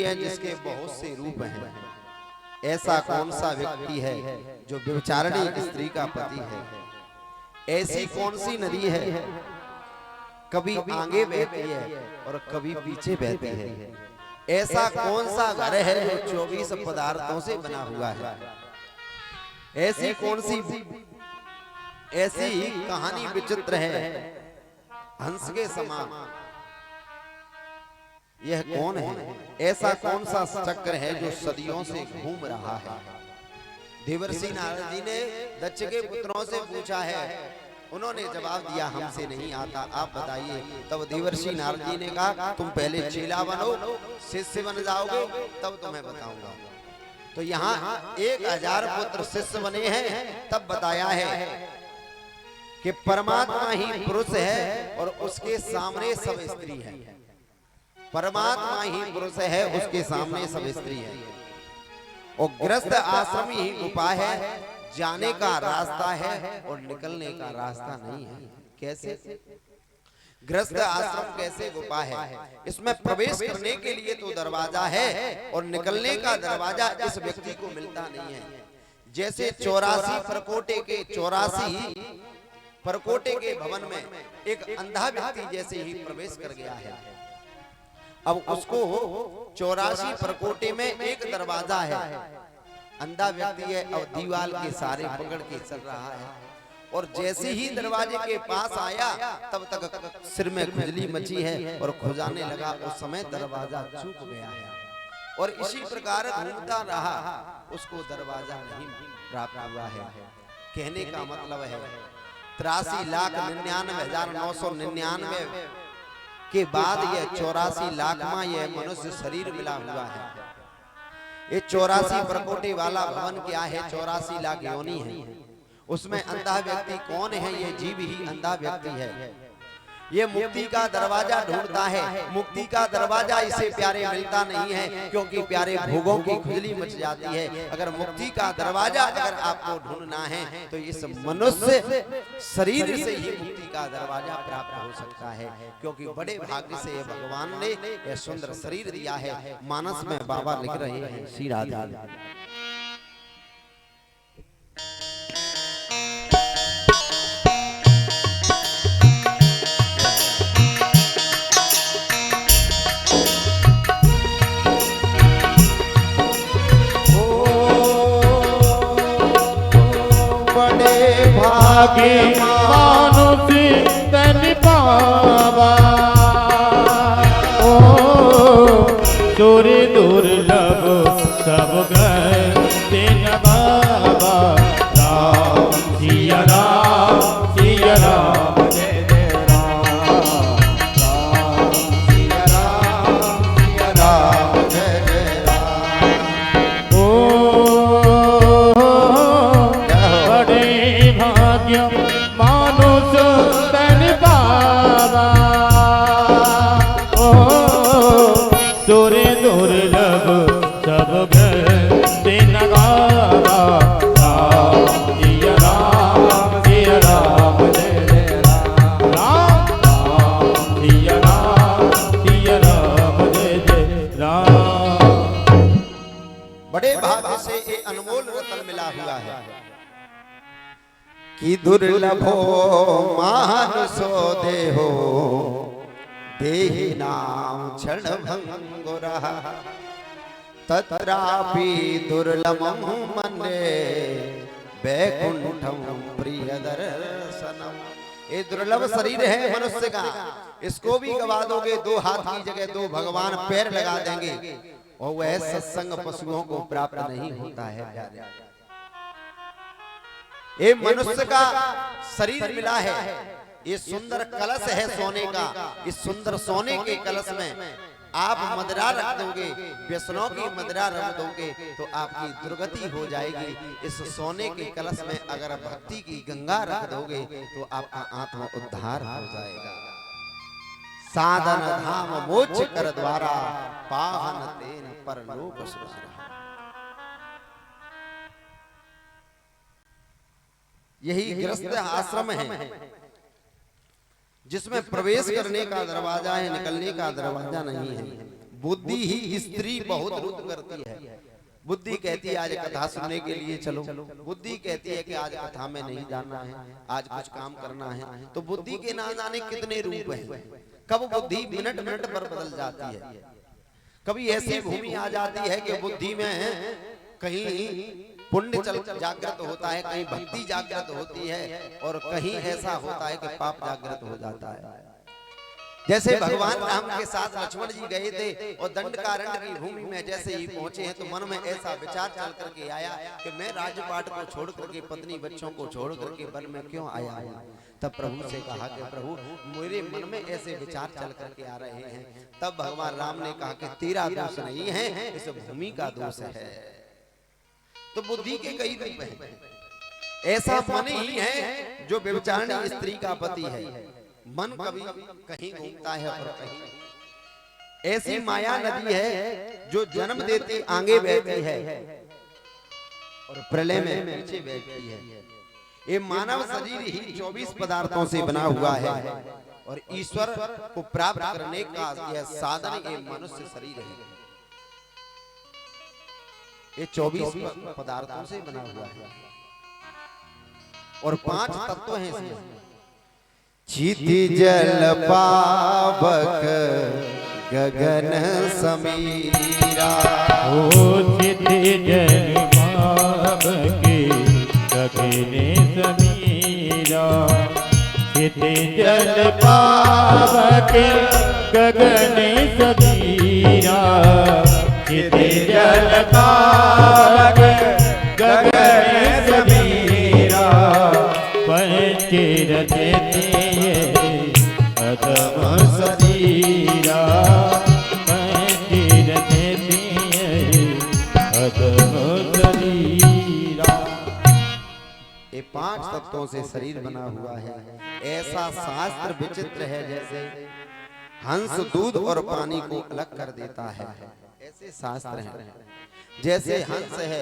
है जिसके बहुत से रूप हैं। ऐसा कौन सा व्यक्ति है जो व्यभिचारिणी स्त्री का पति है? ऐसी कौन सी नदी है कभी आगे बहती है और कभी पीछे बहती है? ऐसा कौन सा घर है जो 24 पदार्थों से बना हुआ है? ऐसी कौन सी ऐसी कहानी विचित्र है हंस के समान, यह कौन है? ऐसा कौन सा चक्र है जो सदियों से घूम रहा है? देवर्षि नारद जी ने दक्ष के पुत्रों से पूछा है, उन्होंने जवाब दिया हमसे नहीं आता, आप बताइए। तब देवर्षि नारद जी ने कहा तुम पहले चेला बनो, शिष्य बन जाओगे तब तुम्हें बताऊंगा। तो यहाँ 1000 पुत्र शिष्य बने हैं, तब बताया है कि परमात्मा ही पुरुष है और उसके सामने सब स्त्री है। परमात्मा ही पुरुष है, उसके सामने सब स्त्री है। और गृहस्थ आश्रम ही उपाय है, जाने का रास्ता है और निकलने का रास्ता नहीं है। कैसे? गृहस्थ आश्रम कैसे गुफा है? इसमें प्रवेश करने के लिए तो दरवाजा है और निकलने का दरवाजा इस व्यक्ति को मिलता नहीं है। जैसे 84 परकोटे के भवन में एक अंधा व्यक्ति जैसे ही प्रवेश कर गया है, अब उसको 84 परकोटे में एक दरवाजा है, अंधा व्यक्ति है, अब दीवार के सारे पकड़ के चल रहा है। और जैसे ही दरवाजे के पास आया तब तक सिर में खुजली मची है और खुजाने लगा, उस समय दरवाजा चूक गया है। और इसी प्रकार घूमता रहा, उसको दरवाजा नहीं प्राप्त हुआ है। कहने का मतलब है 83,99,999 के बाद यह 84 लाखवां यह मनुष्य शरीर मिला हुआ है। ये 84 परकोटे वाला भवन क्या है? 84 लाख योनि है। उसमें अंधा व्यक्ति कौन है? ये जीव ही अंधा व्यक्ति है। ये मुक्ति का दरवाजा ढूंढता है, मुक्ति का दरवाजा इसे प्यारे मिलता नहीं है, क्योंकि प्यारे भोगों की खुजली मच जाती है। अगर मुक्ति का दरवाजा अगर आपको ढूंढना है तो इस मनुष्य शरीर से ही मुक्ति का दरवाजा प्राप्त हो सकता है, क्योंकि बड़े भाग्य से भगवान ने यह सुंदर शरीर दिया है। मानस में बाबा लिख रहे हैं, श्री राधा भागे मानुषी तन पावा, ओ चोरी दुर्लभ सब घर दिन बाबा। राम सिया राम सिया राम जय जय राम, राम सिया राम जय जय राम। मानुष तन पावा, ओ चोरी दुर्लभ सब घर दिन गावा। राम सिया राम जय जय राम, राम सिया राम जय जय राम। बड़े भाग्य से एक अनमोल रत्न मिला हुआ है कि दुर्लभो मानुषो देहो देहि नाम क्षण भंगुरः तत्रापि दुर्लभम मन्ये वैकुंठम प्रिय दर्शनम। ये दुर्लभ शरीर है मनुष्य का, इसको भी गवा दोगे, 2 हाथ की जगह 2 भगवान पैर लगा देंगे, और वह सत्संग पशुओं को प्राप्त नहीं होता है। ये मनुष्य का शरीर मिला है, ये सुंदर कलश है सोने का। इस सुंदर सोने के कलश में आप मदिरा रख दोगे, व्यसनों की मदिरा रख दोगे तो आपकी दुर्गति हो जाएगी। इस सोने के कलश में अगर भक्ति की गंगा रख दोगे तो आपका आत्मा उद्धार हो जाएगा। साधन धाम मोक्ष कर द्वारा पावन तेन परलोक सुरहा। यही गृहस्थ आश्रम है जिसमें प्रवेश करने का दरवाजा है, निकलने का दरवाजा नहीं है। बुद्धि ही स्त्री बहुत रुद्ध करती है। बुद्धि कहती है आज कथा सुनने के लिए चलो, बुद्धि कहती है कि आज कथा में नहीं जाना है, आज कुछ काम करना है। तो बुद्धि के ना जाने कितने रूप हैं। कब बुद्धि मिनट मिनट पर बदल जाती है। कभी ऐसी भूमि आ जाती है कि बुद्धि में कहीं पुण्य जागृत होता है, कहीं भक्ति जागृत होती है, और कहीं ऐसा होता है कि पाप जागृत हो जाता है। जैसे भगवान राम के साथ लक्ष्मण जी गए थे और दंडकारण्य की भूमि में जैसे ही पहुंचे हैं तो मन में ऐसा विचार चल करके आया कि मैं राजपाट को छोड़ करके, पत्नी बच्चों को छोड़ करके वन में क्यों आया हूं। तब प्रभु से कहा कि प्रभु मेरे मन में ऐसे विचार चल करके आ रहे हैं। तब भगवान राम ने कहा कि तेरा दोष नहीं है, इस भूमि का दोष है। तो बुद्धि के कई रूप हैं। ऐसा मन ही है जो व्यभिचारिणी स्त्री का पति है। मन कभी कहीं घूमता है और कहीं। ऐसी माया नदी है जो जन्म देते आगे बहती है और प्रलय में पीछे बहती है। ये मानव शरीर ही 24 पदार्थों से बना हुआ है और ईश्वर को प्राप्त करने का यह साधन ये मनुष्य शरीर है। ये 24 पदार्थों से बना हुआ है और 5 तत्व हैं इसमें। क्षिति जल पावक गगन समीरा, ओ क्षिति जल पावक गगन समीरा, क्षिति जल पावक गगन समीरा, क्षिति जल पावक गगन समीरा, पंचरथ अधम शरीरा, पंचरथ अधम शरीरा। ये 5 तत्वों से शरीर बना हुआ है। ऐसा शास्त्र विचित्र है जैसे हंस दूध और पानी को अलग कर देता है। ऐसे शास्त्र हैं। जैसे हंस है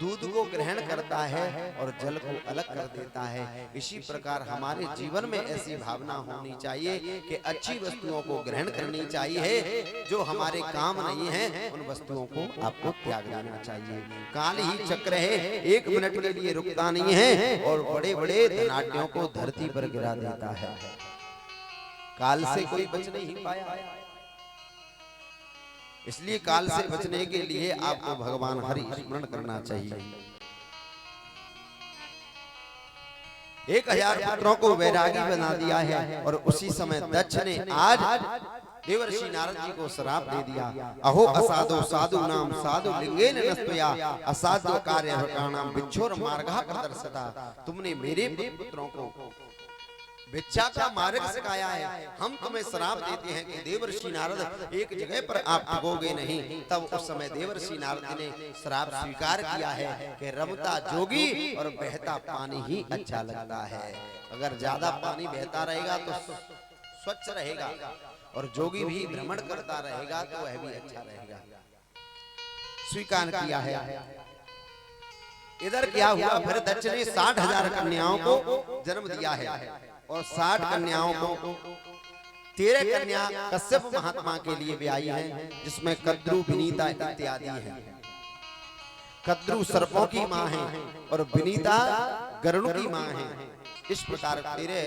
दूध को ग्रहण करता है और जल को अलग कर देता है, इसी प्रकार हमारे जीवन में ऐसी भावना होनी चाहिए कि अच्छी वस्तुओं को ग्रहण करनी चाहिए। जो हमारे काम नहीं है उन वस्तुओं को आपको त्याग देना चाहिए। काल ही चक्र है, 1 मिनट के लिए रुकता नहीं है और बड़े बड़े धनाढ्यों को धरती पर गिरा देता है। काल से कोई बच नहीं पाया। इसलिए काल से बचने के लिए आपको भगवान हरि स्मरण करना चाहिए। 1000 पुत्रों को वैरागी बना दिया है और उसी समय दक्ष ने आज देवर्षि नारद जी को श्राप दे दिया। अहो असाधो साधु नाम साधु लिंगेन नस्तया, असाधु कार्य नाम बिच्छोर मार्गा प्रदर्शता। तुमने मेरे पुत्रों को भिक्षा का मार्ग सिखाया है। हम तुम्हें श्राप देते हैं कि देवर्षि नारद एक जगह पर आप टिकोगे नहीं। तब उस समय देवर्षि नारद ने श्राप स्वीकार किया है कि रमता जोगी और बहता पानी ही अच्छा लगता है। अगर ज्यादा पानी बहता रहेगा तो स्वच्छ रहेगा और जोगी भी भ्रमण करता रहेगा तो वह भी अच्छा रहेगा। स्वीकार किया है। इधर क्या हुआ, फिर दक्ष ने 60,000 कन्याओं को जन्म दिया है और 60 कन्याओं को 13 कन्या कश्यप महात्मा के लिए ब्याई है, जिसमें कद्रु विनीता इत्यादि हैं। कद्रु सर्पों की मां है और विनीता गरुड़ की मां है। इस प्रकार 13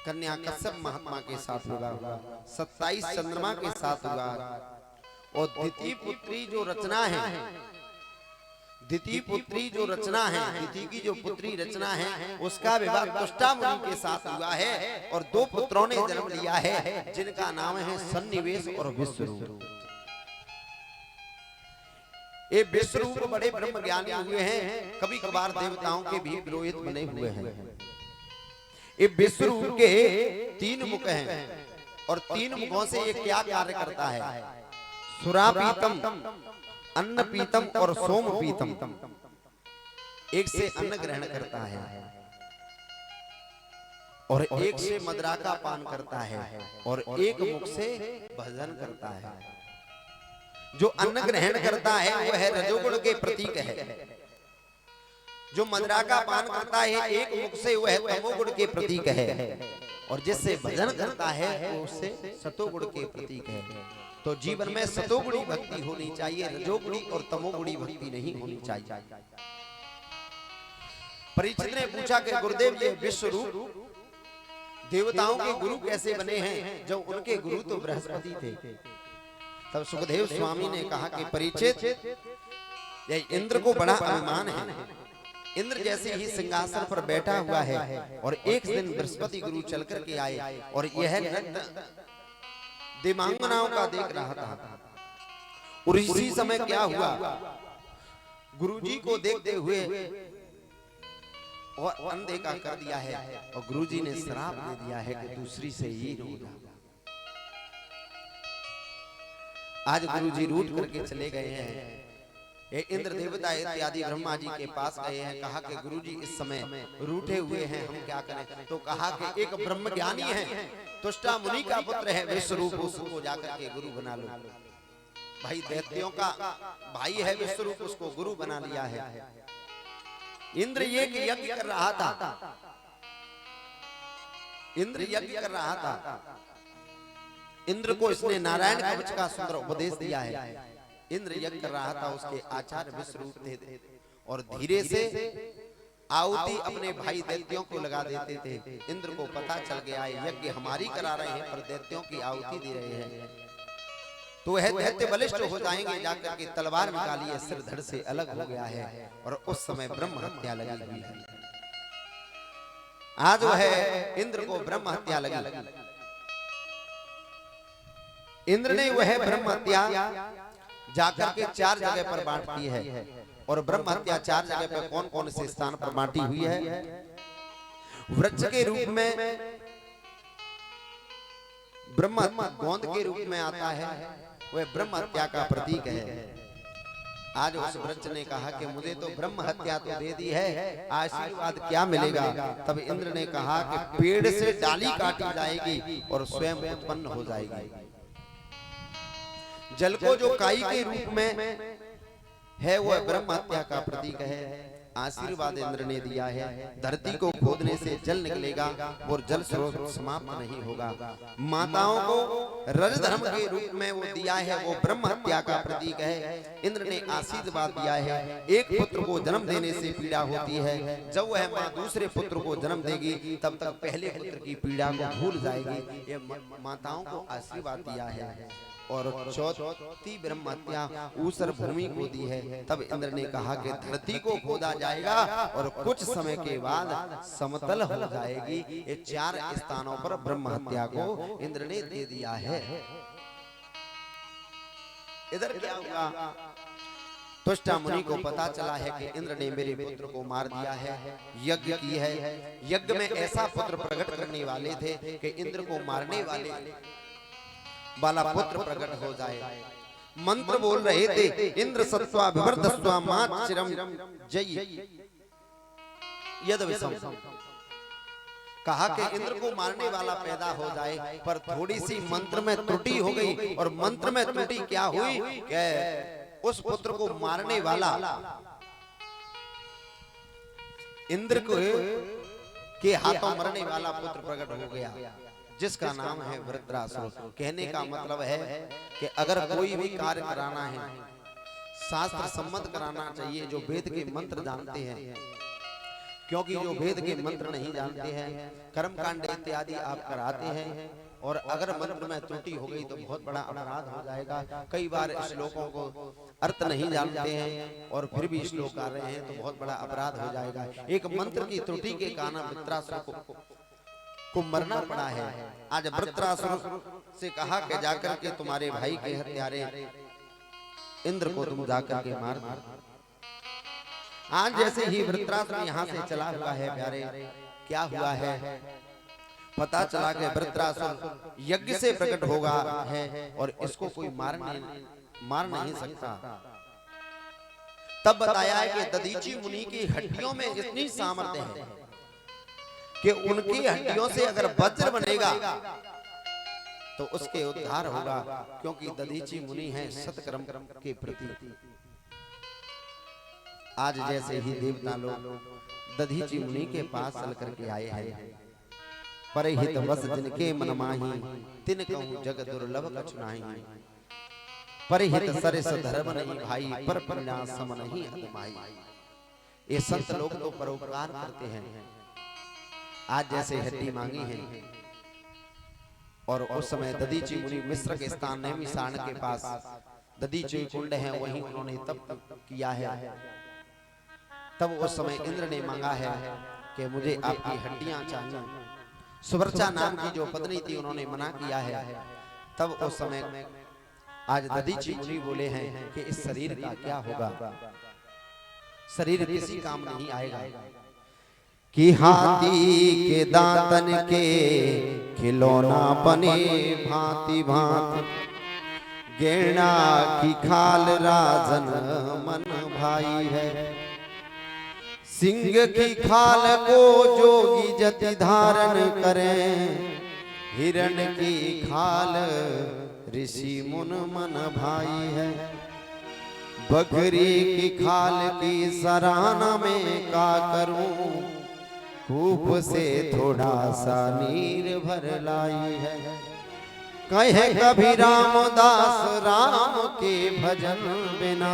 कन्या कश्यप महात्मा के साथ हुआ, 27 चंद्रमा के साथ हुआ और द्वितीय पुत्री जो रचना है, द्वितीय पुत्री जो रचना है, द्वितीय की जो पुत्री रचना है उसका विवाह तुष्टा मुनि के साथ हुआ है और 2 पुत्रों ने जन्म लिया है जिनका नाम है सन्निवेश और विश्वरूप। ये विश्वरूप बड़े ब्रह्म ज्ञानी हुए हैं, कभी कभार देवताओं के भी पुरोहित बने हुए हैं। ये विश्वरूप के 3 मुख हैं और 3 मुखों से ये क्या कार्य करता है। सुरापीतम, अन्न पीतम और सोम पीतम। एक से अन्न ग्रहण करता है और एक से मदिरा का पान करता है और एक मुख से भजन करता है। जो अन्न ग्रहण करता है वह रजोगुण के प्रतीक है। जो मदिरा का पान करता है एक मुख से वह तमोगुण के प्रतीक है और जिससे भजन करता है वो उससे सतोगुण के प्रतीक है। तो जीवन में सतोगुणी भक्ति होनी चाहिए, रजोगुणी और तमोगुणी भक्ति नहीं होनी चाहिए। परीक्षित ने पूछा कि गुरुदेव ये विश्व रूप देवताओं के गुरु कैसे बने हैं, जब उनके गुरु तो बृहस्पति थे। तब सुखदेव स्वामी ने कहा कि परीक्षित, ये इंद्र को बड़ा अभिमान है। इंद्र जैसे ही सिंहासन पर बैठा हुआ है और एक दिन बृहस्पति गुरु चल करके आए और यह नृत्य दिव्यांगनाओं का देख रहा था। और इसी समय क्या हुआ, गुरुजी को देखते हुए और अनदेखा कर दिया है और गुरुजी ने श्राप दे दिया है कि दूसरी से ही होगा। आज गुरुजी रूठ करके चले गए हैं। ये इंद्र देवता इत्यादि ब्रह्मा जी के पास गए हैं, कहा कि गुरुजी इस समय रूठे हुए हैं, हम क्या करें। तो कहा कि एक ब्रह्म ज्ञानी है, तुष्टा मुनि का पुत्र है, विश्वरूप, उसको जाकर के गुरु बना लो। भाई दैत्यों का भाई है विश्वरूप, उसको गुरु बना लिया है। इंद्र यज्ञ कर रहा था, इंद्र यज्ञ कर रहा था। इंद्र को इसने नारायण कवच का सुंदर उपदेश दिया है। इंद्र यज्ञ कर रहा था, उसके आचार्य विश्वरूप थे और धीरे से आहुति अपने भाई दैत्यों को लगा देते थे। इंद्र को पता चल गया यज्ञ हमारी करा रहे हैं पर दैत्यों की आहुति दे रहे हैं, तो वह दैत्य बलिष्ठ हो जाएंगे। जाकर के तलवार निकाली, सिर धड़ से अलग हो गया है और उस समय ब्रह्म हत्या लगी हुई है। आज वह इंद्र को ब्रह्म हत्या लगी। इंद्र ने वह ब्रह्म हत्या जाकर के 4 जगह पर बांट दी है। और ब्रह्म हत्या 4 जगह पर कौन कौन से स्थान पर बांटी हुई है। वृक्ष के रूप में ब्रह्म गोंद के रूप में आता है, वह ब्रह्म हत्या का प्रतीक है। आज उस वृक्ष ने कहा कि मुझे तो ब्रह्म हत्या तो दे दी है, आशीर्वाद क्या मिलेगा। तब इंद्र ने कहा कि पेड़ से डाली काटी जाएगी और स्वयं उत्पन्न हो जाएगी। जल को जो काई के रूप में है वह ब्रह्म हत्या का प्रतीक है। आशीर्वाद इंद्र ने दिया है, धरती को खोदने से जल निकलेगा और जल स्रोत समाप्त नहीं होगा। माताओं को रज धर्म के रूप में वो दिया है, वो ब्रह्म हत्या का प्रतीक है। इंद्र ने आशीर्वाद दिया है, एक पुत्र को जन्म देने से पीड़ा होती है, जब वह माँ दूसरे पुत्र को जन्म देगी तब तक पहले पुत्र की पीड़ा को भूल जाएगी। ये माताओं को आशीर्वाद दिया है। और चौथी ब्रह्म हत्या ऊसर भूमि को दी है। तब इंद्र ने कहा कि धरती को खोदा जाएगा और कुछ समय के बाद समतल हो जाएगी। ये 4 स्थानों पर ब्रह्म हत्या को इंद्र ने दे दिया है। इधर क्या हुआ, तुष्टा मुनि को पता चला है कि इंद्र ने मेरे पुत्र को मार दिया है, यज्ञ की है। यज्ञ में ऐसा पुत्र प्रकट करने वाले थे कि इंद्र को मारने वाला पुत्र प्रकट हो जाए। मंत्र बोल रहे थे, इंद्र सत्वा विवर्धस्वा मां चिरम जय यद विषम। कहा कि इंद्र को मारने वाला पैदा हो जाए, पर थोड़ी सी मंत्र में त्रुटि हो गई। और मंत्र में त्रुटि क्या हुई कि उस पुत्र को मारने वाला इंद्र को के हाथों मरने वाला पुत्र प्रकट हो गया, जिसका नाम है वृत्रासुर। कहने का मतलब है कि अगर कोई भी कार्य कराना है, शास्त्र सम्मत कराना चाहिए, जो वेद के मंत्र जानते हैं। क्योंकि जो वेद के मंत्र नहीं जानते हैं, कर्मकांड इत्यादि आप कराते हैं और अगर मंत्र में त्रुटि हो गई तो बहुत बड़ा अपराध हो जाएगा। कई बार श्लोकों को अर्थ नहीं जानते हैं और फिर भी श्लोक कर रहे हैं तो बहुत बड़ा अपराध हो जाएगा। एक मंत्र की त्रुटि के कारण वृत्रासुर को मरना पड़ा है। आज वृत्रासुर से कहा कि जाकर के तुम्हारे भाई के हत्यारे इंद्र को तुम जाकर के मार दो। आज जैसे ही वृत्रासुर यहाँ से चला हुआ है प्यारे, क्या हुआ है पता चला कि वृत्रासुर यज्ञ से प्रकट होगा है और इसको कोई मार नहीं सकता। तब बताया है कि दधीची मुनि की हड्डियों में इतनी सामर्थ्य है कि उनकी हड्डियों से अगर वज्र बनेगा तो उसके उद्धार होगा, क्योंकि दधीची मुनि है सतकर्म के प्रति। आज जैसे ही देवता लोग दधीची मुनि के पास चल करके आए हैं, परहित बस जिनके मन माही तिन कहूं जग दुर्लभ कछु नाही। परहित सरिस धर्म नहीं भाई, पर पुण्या सम नहीं अदमाई। ये संत लोग तो परोपकार करते हैं। आज जैसे हड्डी मांगी है और उस समय दधीची मुनि मिस्र के स्थान नैमिषारण के पास दधीची कुंड है, वहीं उन्होंने तप किया है। तब उस समय इंद्र ने मांगा है कि मुझे आपकी हड्डियां चाहिए। सुवर्चा नाम की जो पत्नी थी उन्होंने मना किया है। तब उस समय आज दधीची मुनि बोले हैं कि इस शरीर का क्या होगा, शरीर किसी काम नहीं आएगा। कि हाथी के दांतन के खिलौना बने भांति भांति, गेना की खाल राजन मन भाई है। सिंह की खाल को जोगी जति धारण करें, हिरण की खाल ऋषि मुन मन भाई है। बकरी की खाल की सराहना में का करूं, कूप से थोड़ा सा नीर भर लाई है। कहे कभी रामदास राम के भजन बिना,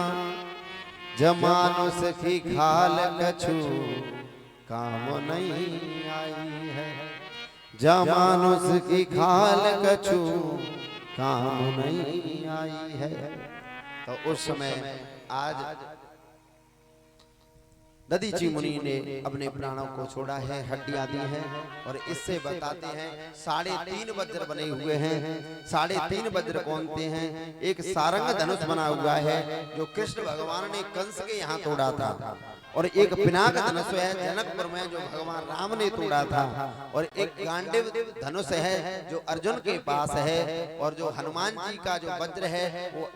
जमानुष की खाल कछु काम नहीं आई है। जमानुष की खाल कछु काम नहीं आई है। तो उस समय आज दधीची मुनि ने अपने प्राणों को छोड़ा है, हड्डियां दी हैं। और इससे बताते हैं 3.5 वज्र बने हुए हैं। 3.5 वज्र कौन से हैं? एक सारंग धनुष बना हुआ है जो कृष्ण भगवान ने कंस के यहाँ तोड़ा था, और एक पिनाक धनुष है जनकपुर में जो भगवान राम ने तोड़ा था, और एक गांडीव धनुष है जो अर्जुन के पास है, और जो हनुमान जी का जो वज्र है वो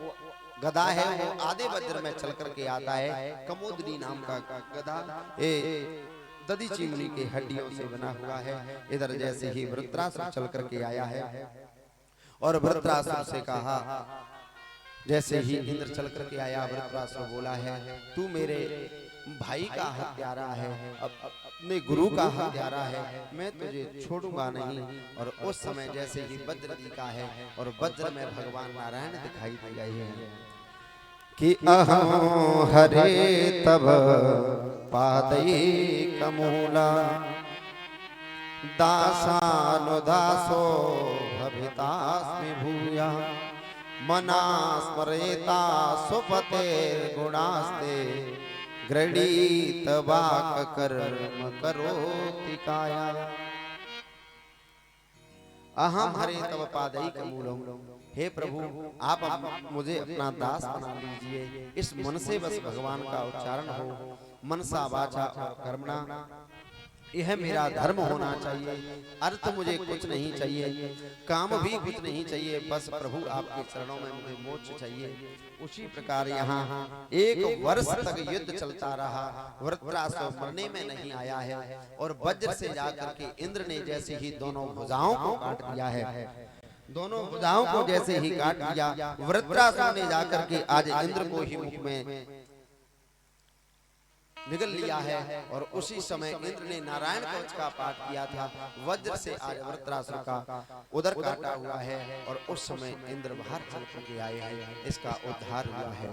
गदा है, वो आधे वज्र में चल करके आता है। कमोदनी नाम का गदा दधीची मुनि के हड्डियों से बना हुआ है। इधर जैसे ही वृत्रासुर चल करके आया है और वृत्रासुर से कहा, जैसे ही इंद्र चल करके आया, वृत्रासुर बोला है तू मेरे भाई का हत्यारा है, अपने गुरु का हत्यारा है, मैं तुझे छोड़ूंगा नहीं। और उस समय जैसे ही वज्र दिखा है और वज्र में भगवान नारायण दिखाई दे रहे हैं कि अहं हरे तब पादये कमूला, दासानुदासो भवितास्मि भूया, मना स्मरेता सुपते गुणास्ते, गृणीत वाक कर्म करोति काया। अहम हरे तव पादई कमूलम, हे प्रभु आप मुझे अपना दास बना लीजिए। इस मन से बस भगवान का उच्चारण हो, मनसा वाचा और कर्मणा, यह मेरा धर्म होना चाहिए। अर्थ मुझे कुछ नहीं चाहिए, काम भी कुछ नहीं चाहिए, बस प्रभु आपके चरणों में मुझे मोक्ष चाहिए। उसी प्रकार यहाँ 1 वर्ष तक युद्ध चलता रहा। वृत्रासुर मरने में नहीं आया है, और वज्र से जाकर के इंद्र ने जैसे ही दोनों भुजाओं को काट दिया है, दोनों भुजाओं को जैसे ही काट दिया, वृत्रासुर ने जाकर के आज इंद्र को ही मुख में निगल लिया है। और उसी समय इंद्र ने नारायण कवच का पाठ किया था, वज्र से आज वृत्रासुर का उदर काटा हुआ है, और उस समय इंद्र बाहर चल के आए हैं, इसका उद्धार हुआ है।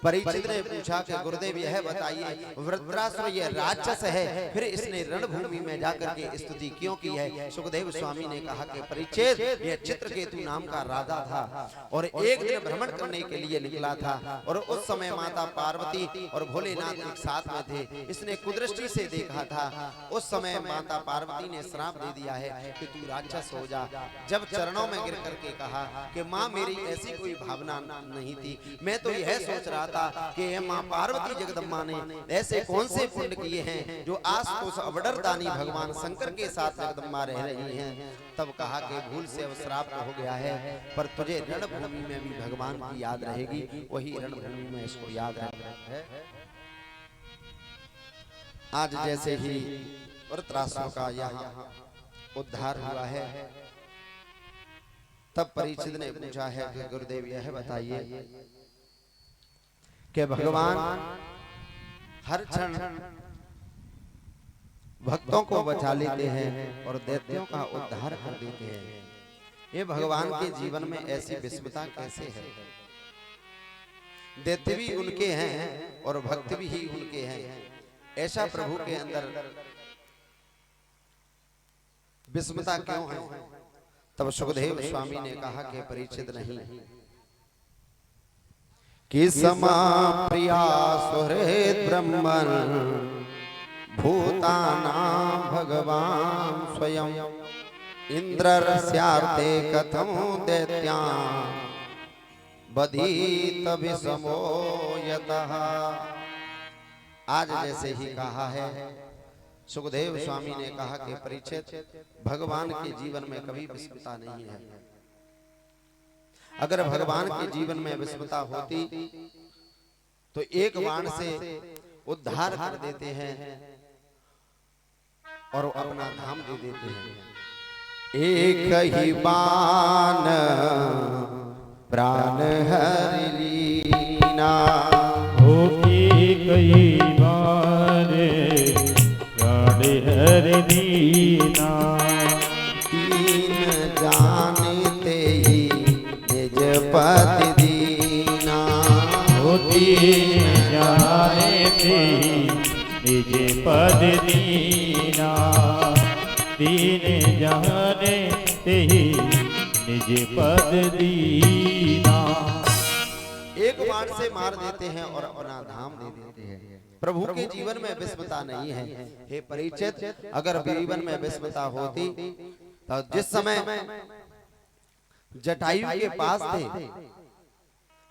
परीक्षित ने पूछा कि गुरुदेव यह बताइए, वृत्रासुर यह राक्षस है, फिर इसने रणभूमि में जाकर के स्तुति क्यों की है? सुखदेव स्वामी ने कहा कि परीक्षित यह चित्रकेतु नाम का राजा था, और एक दिन भ्रमण करने के लिए निकला था, और उस समय माता पार्वती और भोलेनाथ एक साथ में थे। इसने कुदृष्टि से देखा था। उस समय माता पार्वती ने श्राप दे दिया है कि तू राक्षस हो जा। जब चरणों में गिर करके कहा कि माँ मेरी ऐसी कोई भावना नहीं थी, मैं तो यह सोच रहा था कि माँ पार्वती जगदम्बा ने ऐसे कौन से पुण्य किए हैं जो आशुतोष अवडरदानी भगवान शंकर के साथ जगदम्बा रह रही हैं। तब कहा कि भूल से श्राप हो गया है, पर तुझे रणभूमि में भी भगवान की याद रहेगी, वही रणभूमि में इसको याद है। आज जैसे ही वृत्रासुर का यहाँ उद्धार हुआ है, तब परीक्षित ने पूछा है कि गुरुदेव यह बताइए कि भगवान हर क्षण भक्तों को बचा लेते हैं और दैत्यों का उद्धार कर देते हैं। ये भगवान के जीवन में ऐसी विस्मयता कैसे है? देते भी उनके हैं और भक्त भी ही उनके हैं। ऐसा प्रभु के अंदर विस्मता क्यों है? तब सुखदेव स्वामी ने कहा कि परीक्षित नहीं कि समा प्रिया सुहृद ब्रह्मन भूतानां भगवान स्वयं इंद्रस्यार्थे कथं दैत्यान् बधीत विषमो यतः। आज जैसे ही कहा है सुखदेव स्वामी ने कहा कि परीक्षित, भगवान के जीवन में कभी विस्मता नहीं है। अगर भगवान के जीवन में विस्मता होती तो एक बाण से उद्धार कर देते हैं और अपना धाम दे देते हैं। एक ही बाण प्राण हरि लीना, कई बार प्राण हरि लीना। तीन जानते ही निज पद दीना, तीन जानते ही निज पद दीना। तीन जानते ही निज पद दीना। एक बाण से मार देते हैं और अपना धाम दे देते हैं। प्रभु के जीवन में विस्मता नहीं है। हे परीक्षित, अगर जीवन में विस्मता होती तो जिस समय जटायु के पास थे,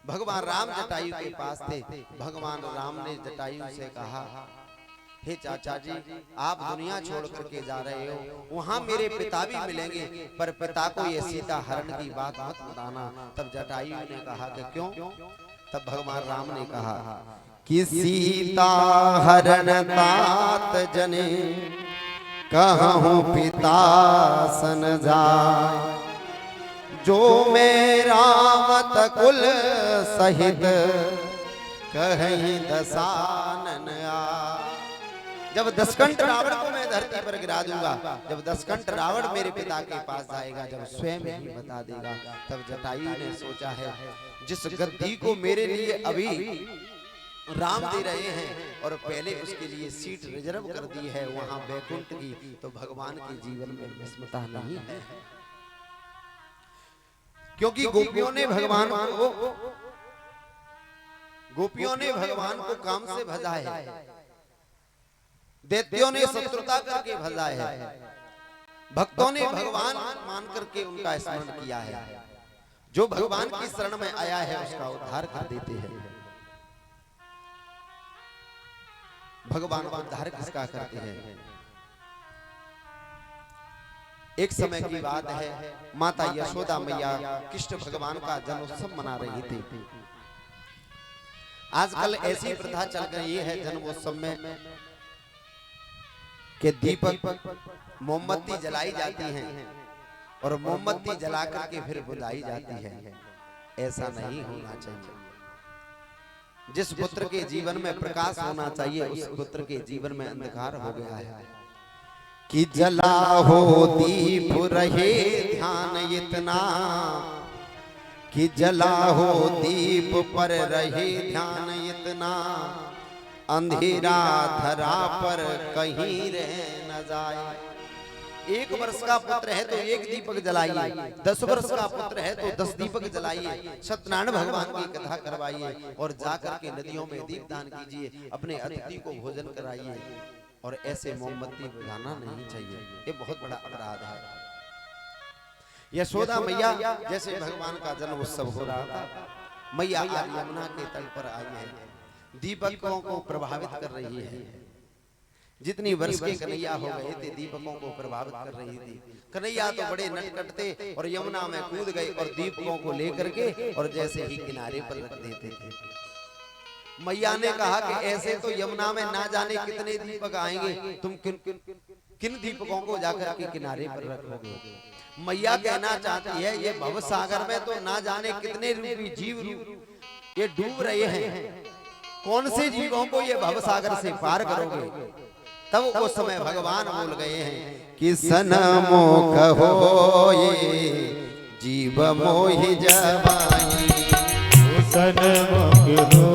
भगवान राम जटायु के पास थे, भगवान राम ने जटायु से कहा, हे चाचा जी, आप दुनिया छोड़ करके जा रहे हो, वहां मेरे पिता भी मिलेंगे, पर पिता को ये सीता हरण की बात मत बताना। तब जटायु ने कहा कि क्यों? तब भगवान राम ने कहा कि सीता हरण तात जने कहूं पिता सन जाय, जो मेरा मत कुल सहित कहीं दसानन आ। जब दसकंठ रावण को मैं धरती पर गिरा दूंगा, जब दसकंठ रावण मेरे पिता के पास जाएगा, जब स्वयं ही बता देगा। तब जटायु ने सोचा है, जिस गद्दी को मेरे लिए अभी राम दे रहे हैं और पहले उसके लिए सीट रिजर्व कर दी है वहां बैकुंठ की, तो भगवान के जीवन में विस्मता नहीं है। क्योंकि गोपियों ने भगवान को काम से भजा है, दैत्यों ने शत्रुता करके भजा है, भक्तों ने भगवान मान करके उनका स्मरण किया है। जो भगवान की शरण में आया है उसका उद्धार कर देते हैं। भगवान उद्धार किसका करते हैं? एक समय की बात है, माता यशोदा मैया कृष्ण भगवान का जन्मोत्सव मना रही थी। आजकल ऐसी प्रथा चल गई है जन्मोत्सव में कि दीपक मोमबत्ती जलाई जाती हैं और मोमबत्ती जला करके फिर बुझाई जाती है। ऐसा नहीं होना चाहिए। जिस पुत्र के जीवन में प्रकाश होना चाहिए उस पुत्र के जीवन में अंधकार हो गया है। कि जला हो दीप रहे ध्यान इतना, कि जला हो दीप पर रहे ध्यान इतना, अंधेरा धरा पर कहीं रह न जाए। 1 वर्ष का पुत्र है तो 1 दीपक जलाइए, 10 वर्ष का पुत्र है तो 10 दीपक जलाइए, सत्यनारायण भगवान की कथा करवाइए और जाकर के नदियों में दीपदान कीजिए, अपने अतिथि को भोजन कराइए। और ऐसे मोमबत्ती बुझाना नहीं चाहिए, ये बहुत बड़ा अपराध है। यशोदा मैया जैसे भगवान का जन्म उत्सव हो रहा था, मैया यमुना के तट पर आई है, दीपकों को प्रभावित कर रही है। जितनी वर्ष के कन्हैया हो गए थे दीपकों को प्रभावित कर रही थी। कन्हैया तो बड़े नटखट थे और यमुना में कूद गए और दीपकों को लेकर के और जैसे ही किनारे पर रख देते थे। मैया ने कहा कि ऐसे तो यमुना में ना जाने कितने दीपक आएंगे, तुम किन दीपकों को जाकर के किनारे पर रखोगे। मैया कहना चाहती है ये भव सागर में तो ना जाने कितने रूपी जीव ये डूब रहे हैं, कौन से जीवों को ये भव सागर से पार करोगे। तब उस समय भगवान बोल गए हैं कि सनमो कहो ये जीव मोहि जवानी, सनमुख हो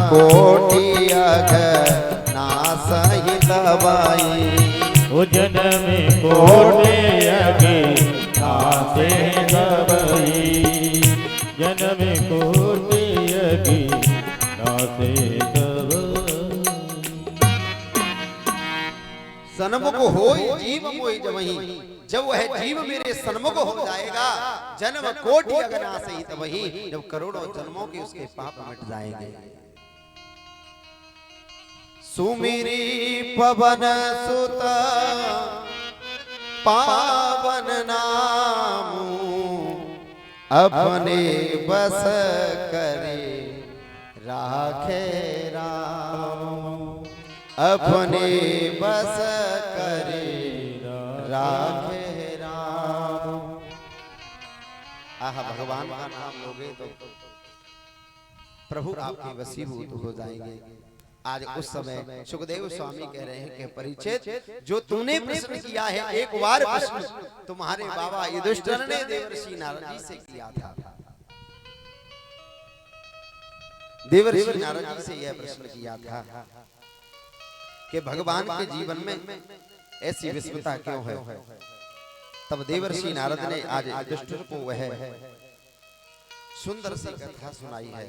कोटि अघनास ही तबाई। ओ जन्म कोटि अघनास तबाई। जन्म कोटि अघनास तबाई। सन्मुख होई जीव मोहि जमहि। जब वह जीव मेरे सन्मुख हो जाएगा, जन्म कोटि अघनास ही तबहि, जब करोड़ों जन्मों के उसके पाप मिट जाएंगे। सुमिरी पवन सुत पावन नामु, अपने बस करे राखे राम। अपने बस करे राखे राम। आहा, भगवान का नाम लोगे तो प्रभु आपके वशीभूत हो जाएंगे। आज उस समय सुखदेव स्वामी कह रहे हैं कि परीक्षित, जो तूने प्रश्न किया है, एक बार प्रश्न तुम्हारे बाबा युधिष्ठिर ने देवर्षि नारद जी से किया था। देवर्षि नारद जी से यह प्रश्न किया था कि भगवान के जीवन में ऐसी विस्मृता क्यों है। तब देवर्षि नारद ने आज युधिष्ठिर को वह सुंदर सी कथा सुनाई है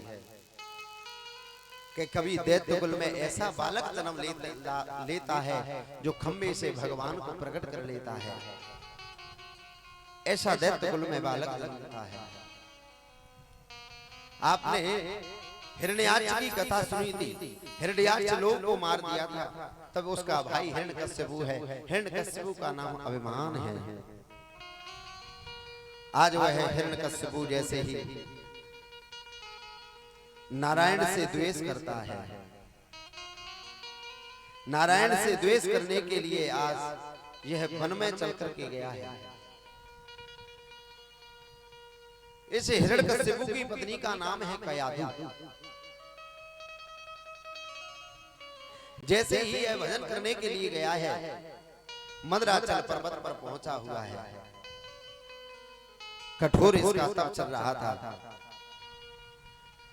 कि कभी दैत्य कुल में ऐसा बालक जन्म लेता है जो खंबे से भगवान को प्रकट कर लेता है। ऐसा दैत्य कुल में बालक जन्मता है। आपने हिरण्याक्ष की कथा सुनी थी। हिरण्याक्ष लोग को मार दिया था, तब उसका भाई हिरण्यकश्यपु है। हिरण्यकश्यपु का नाम अभिमान है। आज वह हिरण्यकश्यपु जैसे ही नारायण से द्वेष करता है। नारायण से द्वेष करने के लिए आज यह वन में चल करके गया है। इस हिरण्यकश्यपु की पत्नी का नाम है कयाधु। जैसे ही यह भजन करने के लिए गया है, मंदराचल पर्वत पर पहुंचा हुआ है। कठोर इसका तप चल रहा था।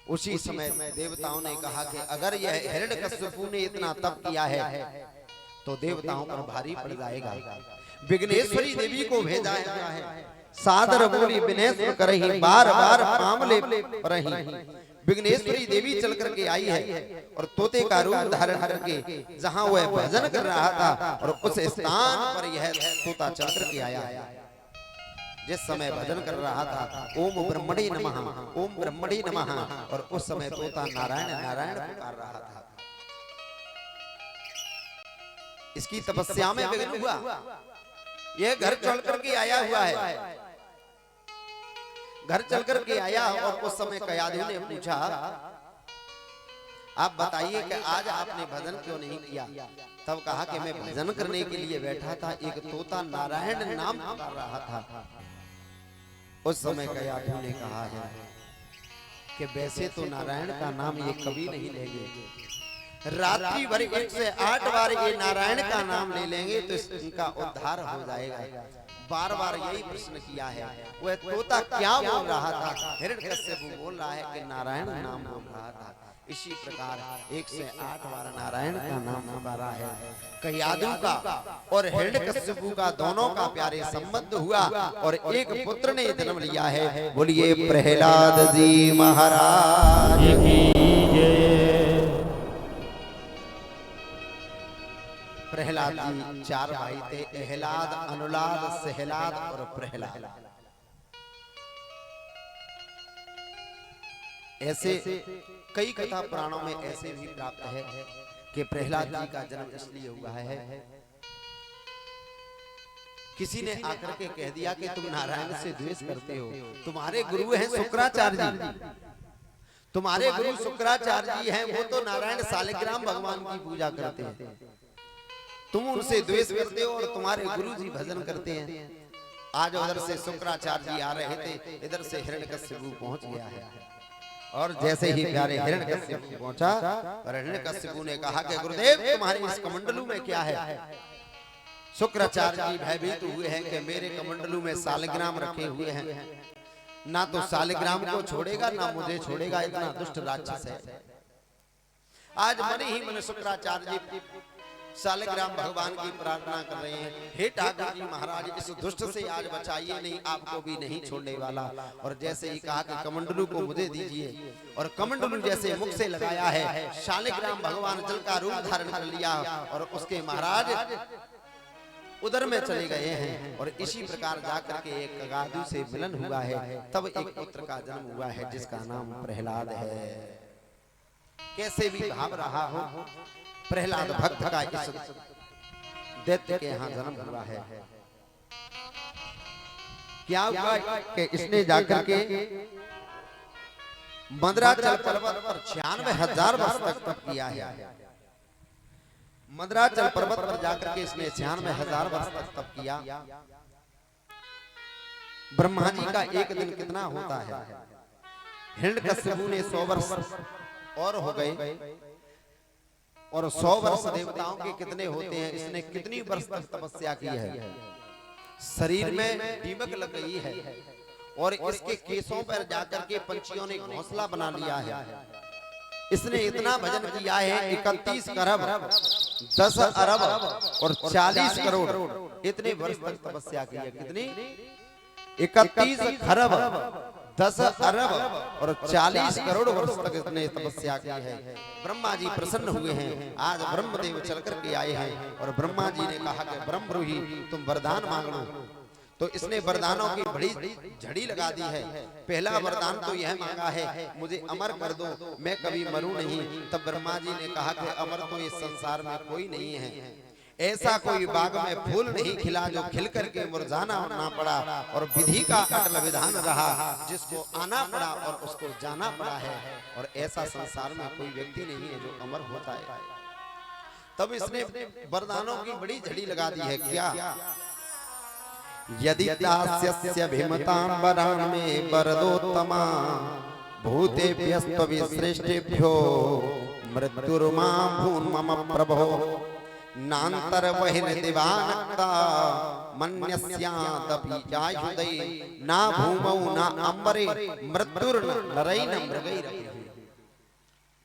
उसी समय देवताओं ने कहा कि अगर यह हिरण्यकश्यपु ने इतना तप किया है तो देवताओं पर भारी पड़ जाएगा। विघ्नेश्वरी देवी को भेजा गया है। सादर बोली विनेश्वर करहि, बार बार पामले परहि। विघ्नेश्वरी देवी चल करके आई है और तोते का रूप धारण करके जहां वह भजन कर रहा था और उस स्थान पर यह तोता चल करके आया। जिस समय भजन कर रहा था, ओम ब्रह्मणे नमः, ओम ब्रह्मणे नमः, और उस समय तोता नारायण नारायण पुकार रहा था। इसकी तपस्या में विघ्न हुआ। यह घर चल करके आया हुआ है। घर चल करके आया और उस समय कयाधु ने पूछा, आप बताइए कि आज आपने भजन क्यों नहीं किया। तब कहा कि मैं भजन करने के लिए बैठा था, एक तोता नारायण नाम पुकार रहा था। उस समय कयाधु ने कहा है कि वैसे तो नारायण का नाम ये कभी नहीं लेंगे। रात्रि भर 108 बार ये नारायण का नाम ले लेंगे तो इनका उद्धार हो जाएगा। बार बार यही प्रश्न किया है। वह तोता क्या बोल रहा था? हिरण्यकश्यपु बोल रहा है कि नारायण नाम बोल रहा था। इसी प्रकार 108 बार नारायण का नाम पुकारा है। कयाधु का और हिरण्यकश्यपु का दोनों का प्यारे संबंध हुआ और एक पुत्र ने जन्म लिया है। बोलिए प्रहलाद जी महाराज की जय। प्रहलाद जी 4 भाई थे, एहलाद, अनुलाद, सहलाद और प्रहलाद। ऐसे कई कथा पुराणों में ऐसे भी प्राप्त है कि प्रहलाद जी का जन्म इसलिए हुआ है, किसी ने आकर के कह दिया कि तुम नारायण से द्वेष करते हो। तुम्हारे गुरु हैं शुक्राचार्य जी, तुम्हारे गुरु शुक्राचार्य जी हैं, वो तो नारायण सालिग्राम भगवान की पूजा करते हैं। तुम उनसे द्वेष करते हो और तुम्हारे गुरु जी भजन करते हैं। आज उधर से शुक्राचार्य जी आ रहे थे, इधर से हिरण्यकश्यपु पहुंच गया है। और जैसे ही प्यारे हिरण्यकश्यपु पहुंचा और हिरण्यकश्यपु ने कहा कि गुरुदेव तुम्हारे इस कमंडलू में क्या है? शुक्राचार्य जी भयभीत हुए हैं कि मेरे कमंडलू में सालिग्राम रखे हुए हैं, ना तो सालिग्राम को छोड़ेगा ना मुझे छोड़ेगा, इतना दुष्ट राक्षस है। आज मन ही मन शुक्राचार्य जी शालिग्राम भगवान की प्रार्थना कर रहे हैं, हे ठाकुर जी महाराज इस दुष्ट से आज बचाइए, नहीं आपको भी नहीं छोड़ने वाला। और जैसे ही कहा कि कमंडलू को मुझे दीजिए, और कमंडलू जैसे मुख से लगाया है, शालिग्राम भगवान जल का रूप धारण कर लिया और उसके महाराज उधर में चले गए हैं। और इसी प्रकार जाकर के एक कगाधु से मिलन हुआ है, तब एक पुत्र का जन्म हुआ है जिसका नाम प्रहलाद है। कैसे भी भाव रहा हो, प्रहलाद भक्त का इस दैत्य के यहाँ जन्म हुआ है। क्या हुआ कि इसने जाकर के मंदराचल पर्वत पर 96,000 वर्ष तक तप किया है। मंदराचल पर्वत पर जाकर के इसने 96,000 वर्ष तक तप किया। ब्रह्मा जी का एक दिन कितना होता है? हिरण्यकश्यपु ने 100 वर्ष और हो गए, और 100 वर्ष देवताओं के कितने होते हैं? इसने कितनी वर्ष तक तपस्या की है? शरीर में दीमक लग गई है, और इसके केसों पर जाकर के पंछियों ने घोंसला बना लिया है। इसने इतना भजन किया है, 31 करोड़ 10 अरब और 40 करोड़ इतने वर्ष तक तपस्या की है। कितनी? 31 खरब 10 अरब और 40 करोड़ वर्ष तक इसने तपस्या की है। ब्रह्मा जी प्रसन्न हुए हैं। आज ब्रह्मदेव चल करके आए हैं, और ब्रह्मा जी ने कहा कि ब्रह्मरूही तुम वरदान मांग लो। तो इसने वरदानों की बड़ी झड़ी लगा दी है। पहला वरदान तो यह मांगा है, मुझे अमर कर दो, मैं कभी मरूं नहीं। तब ब्रह्मा जी ने कहा कि अमर तो इस संसार में कोई नहीं है, ऐसा कोई बाग में फूल नहीं खिला जो खिल करके मुरझाना ना पड़ा, और विधि का अटल विधान रहा जिसको आना पड़ा और उसको जाना पड़ा है, और ऐसा संसार में कोई व्यक्ति नहीं है जो अमर होता है। तब इसने वरदानों की बड़ी झड़ी लगा दी है। क्या? यदि दास्यस्य भीमतांबरान में वरदोत्तमा भूतेभ्यस्त्वविश्रेष्ठेभ्यो मृत्युर्मा भून् मम प्रभो नान्तर बहिर्दिवानक्ता मन्यस्यादपि चायुधै ना भूमौ ना अंबरे मृत्युर्नरैः मृगैरपि।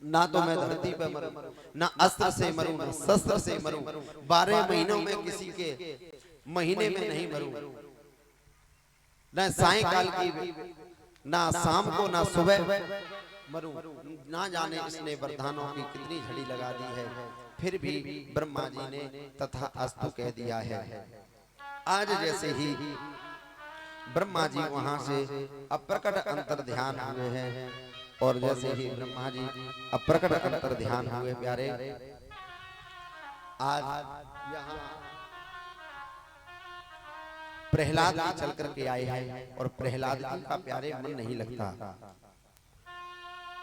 ना तो मैं धरती पे मरूं, ना अस्त्र से मरूं, ना शस्त्र से मरूं, 12 महीनों में किसी के महीने में नहीं मरूं, ना सायंकाल की, ना शाम को, ना सुबह मरूं। ना जाने इसने वरदानों की कितनी झड़ी लगा दी है, फिर भी ब्रह्मा जी ने तथा अस्तु कह दिया है। आज जैसे ही ब्रह्मा जी वहां से अप्रकट अंतर ध्यान हुए हैं, और जैसे ही ब्रह्मा जी अप्रकट अंतर ध्यान हुए प्यारे, आज यहाँ प्रहलाद जी चल करके आए हैं, और प्रहलाद जी का प्यारे मन नहीं लगता।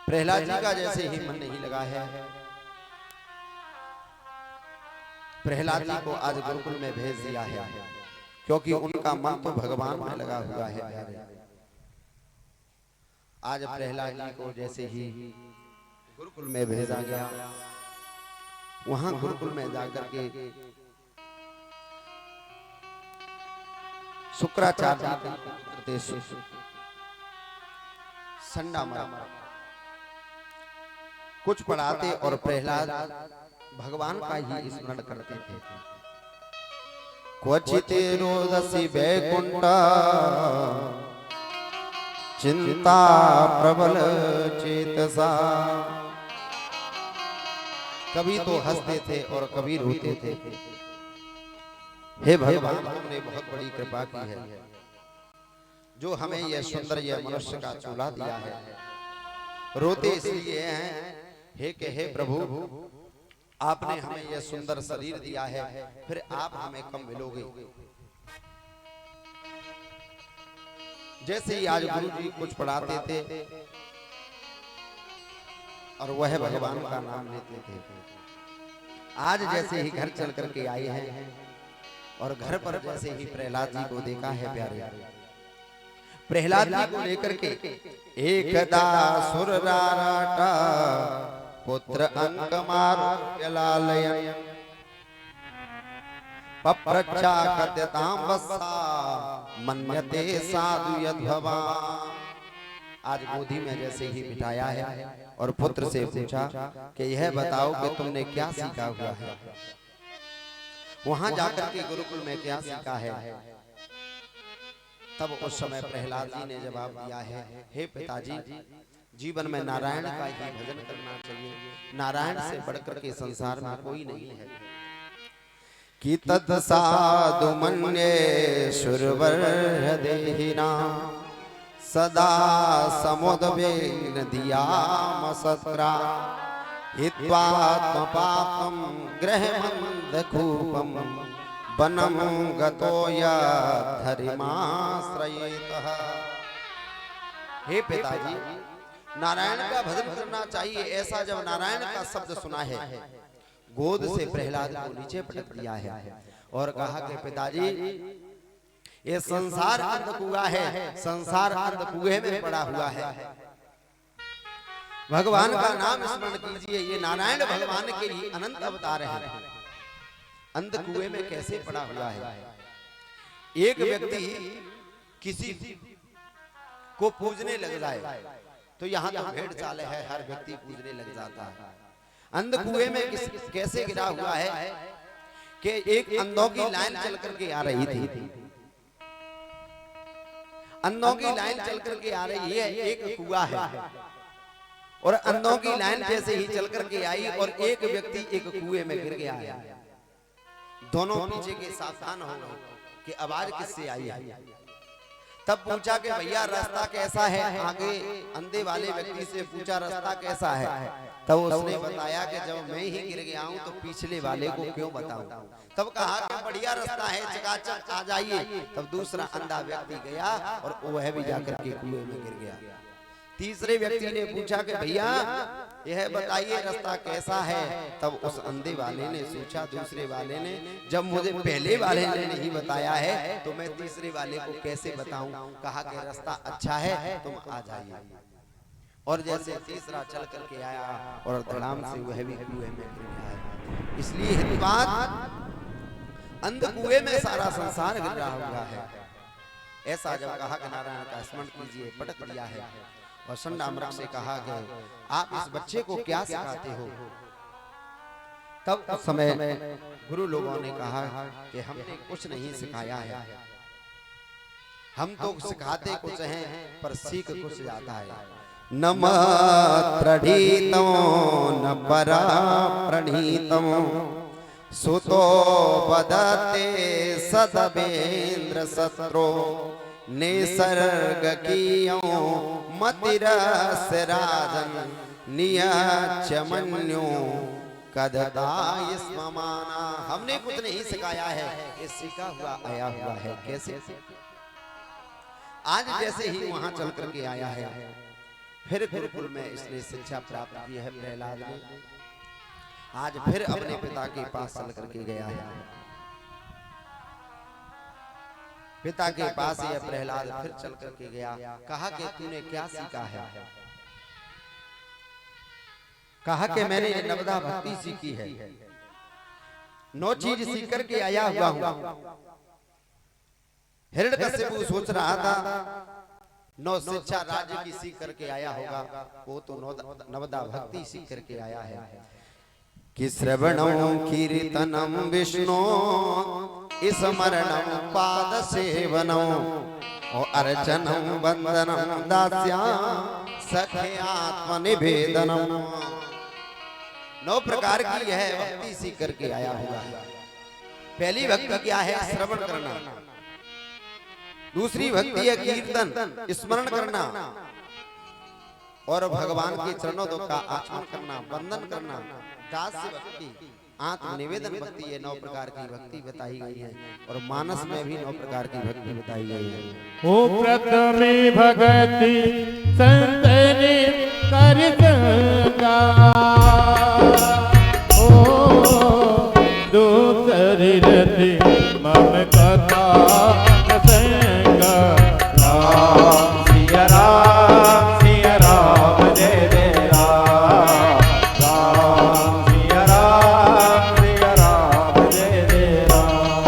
प्रहलाद जी का जैसे ही मन नहीं लगा है, प्रहलाद जी को आज गुरुकुल में भेज दिया है, क्योंकि उनका मन तो भगवान में लगा हुआ है प्यारे। आज प्रहलाद जी को जैसे ही गुरुकुल में भेजा गया, वहां गुरुकुल में जाकर के शुक्राचार्य संडा कुछ पढ़ाते, और प्रहलाद भगवान का ही स्मरण करते थे। क्वचिते रोदसी वैकुंठ चिंता प्रबल चेतसा। कभी तो हंसते थे और कभी रोते थे। हे भगवान, तुमने बहुत बड़ी कृपा की है जो हमें यह सुंदर यह मनुष्य का चूल्हा दिया है। रोते इसलिए हैं हे प्रभु, आपने हमें यह सुंदर शरीर दिया है, फिर आप हमें कब मिलोगे? जैसे ही आज गुरु जी कुछ पढ़ाते थे और वह भगवान का नाम लेते थे। आज जैसे ही घर चल करके आए हैं, और घर पर जैसे ही प्रहलाद जी को देखा है प्यारे, प्रहलाद जी को लेकर के एकदा सुर राराटा पुत्र अंक मारुलालय पप्रच्छा कद्यतां वत्सा मन्यते साधु यद्भवा। आज गोदी में जैसे ही बिठाया है और पुत्र से पूछा कि यह बताओ कि तुमने क्या सीखा हुआ है, वहां जाकर के गुरुकुल में क्या सीखा है। तब उस समय प्रहलाद जी ने जवाब दिया है, हे पिताजी, जीवन में नारायण का ही भजन करना चाहिए, नारायण से बढ़कर के संसार में कोई नहीं है। कि तत्साधु मन्ये सुरवर देहिना सदा समुद्वेन धियामसत्रा हित्वात्म पापम गृहमन्धकूपम वनम गतो यद्धरिमाश्रयेतः। हे पिताजी, नारायण का भजन करना चाहिए। ऐसा जब नारायण का शब्द सुना है, गोद से प्रहलाद को नीचे पटक दिया है और कहा कि पिताजी, ये संसार अंधकुआ है, संसार अंधकुए में पड़ा हुआ है। भगवान का नाम स्मरण कीजिए, ये नारायण भगवान के ही अनंत अवतार हैं। अंधकुए में कैसे पड़ा हुआ है। एक व्यक्ति किसी को पूजने लग जाए तो यहाँ तो भेड़ चाले है, हर व्यक्ति पूजने लग जाता है। अंधकुए में कैसे गिरा हुआ है कि एक अंधों की लाइन चल करके आ रही थी, अंधों की लाइन चल करके आ रही है, एक कुआ है और अंधों की लाइन जैसे ही चल करके आई और एक व्यक्ति एक कुएं में गिर गया है। दोनों पीछे के सावधान हो गए कि आवाज किससे आई है। तब पूछा कि भैया रास्ता कैसा है, आगे अंधे वाले व्यक्ति से पूछा रास्ता कैसा है। तब उसने बताया कि जब मैं ही गिर गया हूं तो पिछले वाले को क्यों बताऊं। तब कहा कि बढ़िया रास्ता है, चकाचक आ जाइए। तब दूसरा अंधा व्यक्ति गया और वह भी जाकर के कुएं में गिर गया। तीसरे व्यक्ति ने पूछा कि भैया यह बताइए रास्ता कैसा है। तब उस अंधे वाले ने सोचा, दूसरे वाले ने, जब मुझे पहले वाले ने नहीं बताया है तो मैं तीसरे वाले को कैसे बताऊं। कहा कि रास्ता अच्छा है, तुम आ जाइए। और जैसे तीसरा चल करके आया और धड़ाम से वह भी कुएं में गिर गया। इसलिए हितवाद अंधकुएं में सारा संसार गिर रहा हुआ है। ऐसा जब कहा कि नारायण का स्मरण कीजिए, पटक दिया है और संडा मृग से कहा कि आप इस बच्चे को क्या सिखाते हो। तब उस समय गुरु लोगों ने कहा कि हमने कुछ नहीं सिखाया है, हम तो सिखाते कुछ हैं पर सीख कुछ जाता है। न प्रणीतो न परा प्रणीतो सुतो वदते सदवेन्द्र सत्रो निसर्ग कियो मतिरस राजन नियचमन्यो कददाय स्ममाना। हमने कुछ नहीं सिखाया है, ये सीखा हुआ आया हुआ है। कैसे? आज जैसे ही वहां चल करके आया है, फिर गुरुकुल में इसने शिक्षा प्राप्त की है प्रहलाद ने। आज फिर अपने पिता के पास चल करके गया है। पिता के पास यह प्रहलाद फिर चल करके गया। कहा कि तूने क्या सीखा है। कहा कि मैंने नवदा भक्ति सीखी है, 9 चीज सीख करके आया हुआ हूं। हिरण्यकशिपु सोच रहा था 9 शिक्षा राज्य की सीख करके आया होगा, वो तो नवदा भक्ति सीख करके आया है। कि श्रवणं कीर्तनं विष्णु स्मरणं पाद सेवनं और अर्चनं वंदनं दास्या सखे आत्मनिवेदनम। 9 प्रकार की यह भक्ति सीख करके आया होगा। पहली भक्ति क्या है? श्रवण करना। दूसरी भक्ति है कीर्तन, स्मरण करना और भगवान के चरणों का आचमन करना, वंदन करना। दास्य भक्ति, आत्मनिवेदन भक्ति, ये 9 प्रकार की भक्ति बताई गई है और मानस में भी 9 प्रकार की भक्ति बताई गई है। ओ प्रथमे भगति संतनि कर गंगा, ओ दूसरी रति मम कथा प्रसंगा। राम सिया राम जय जय राम, राम सिया राम जय जय राम।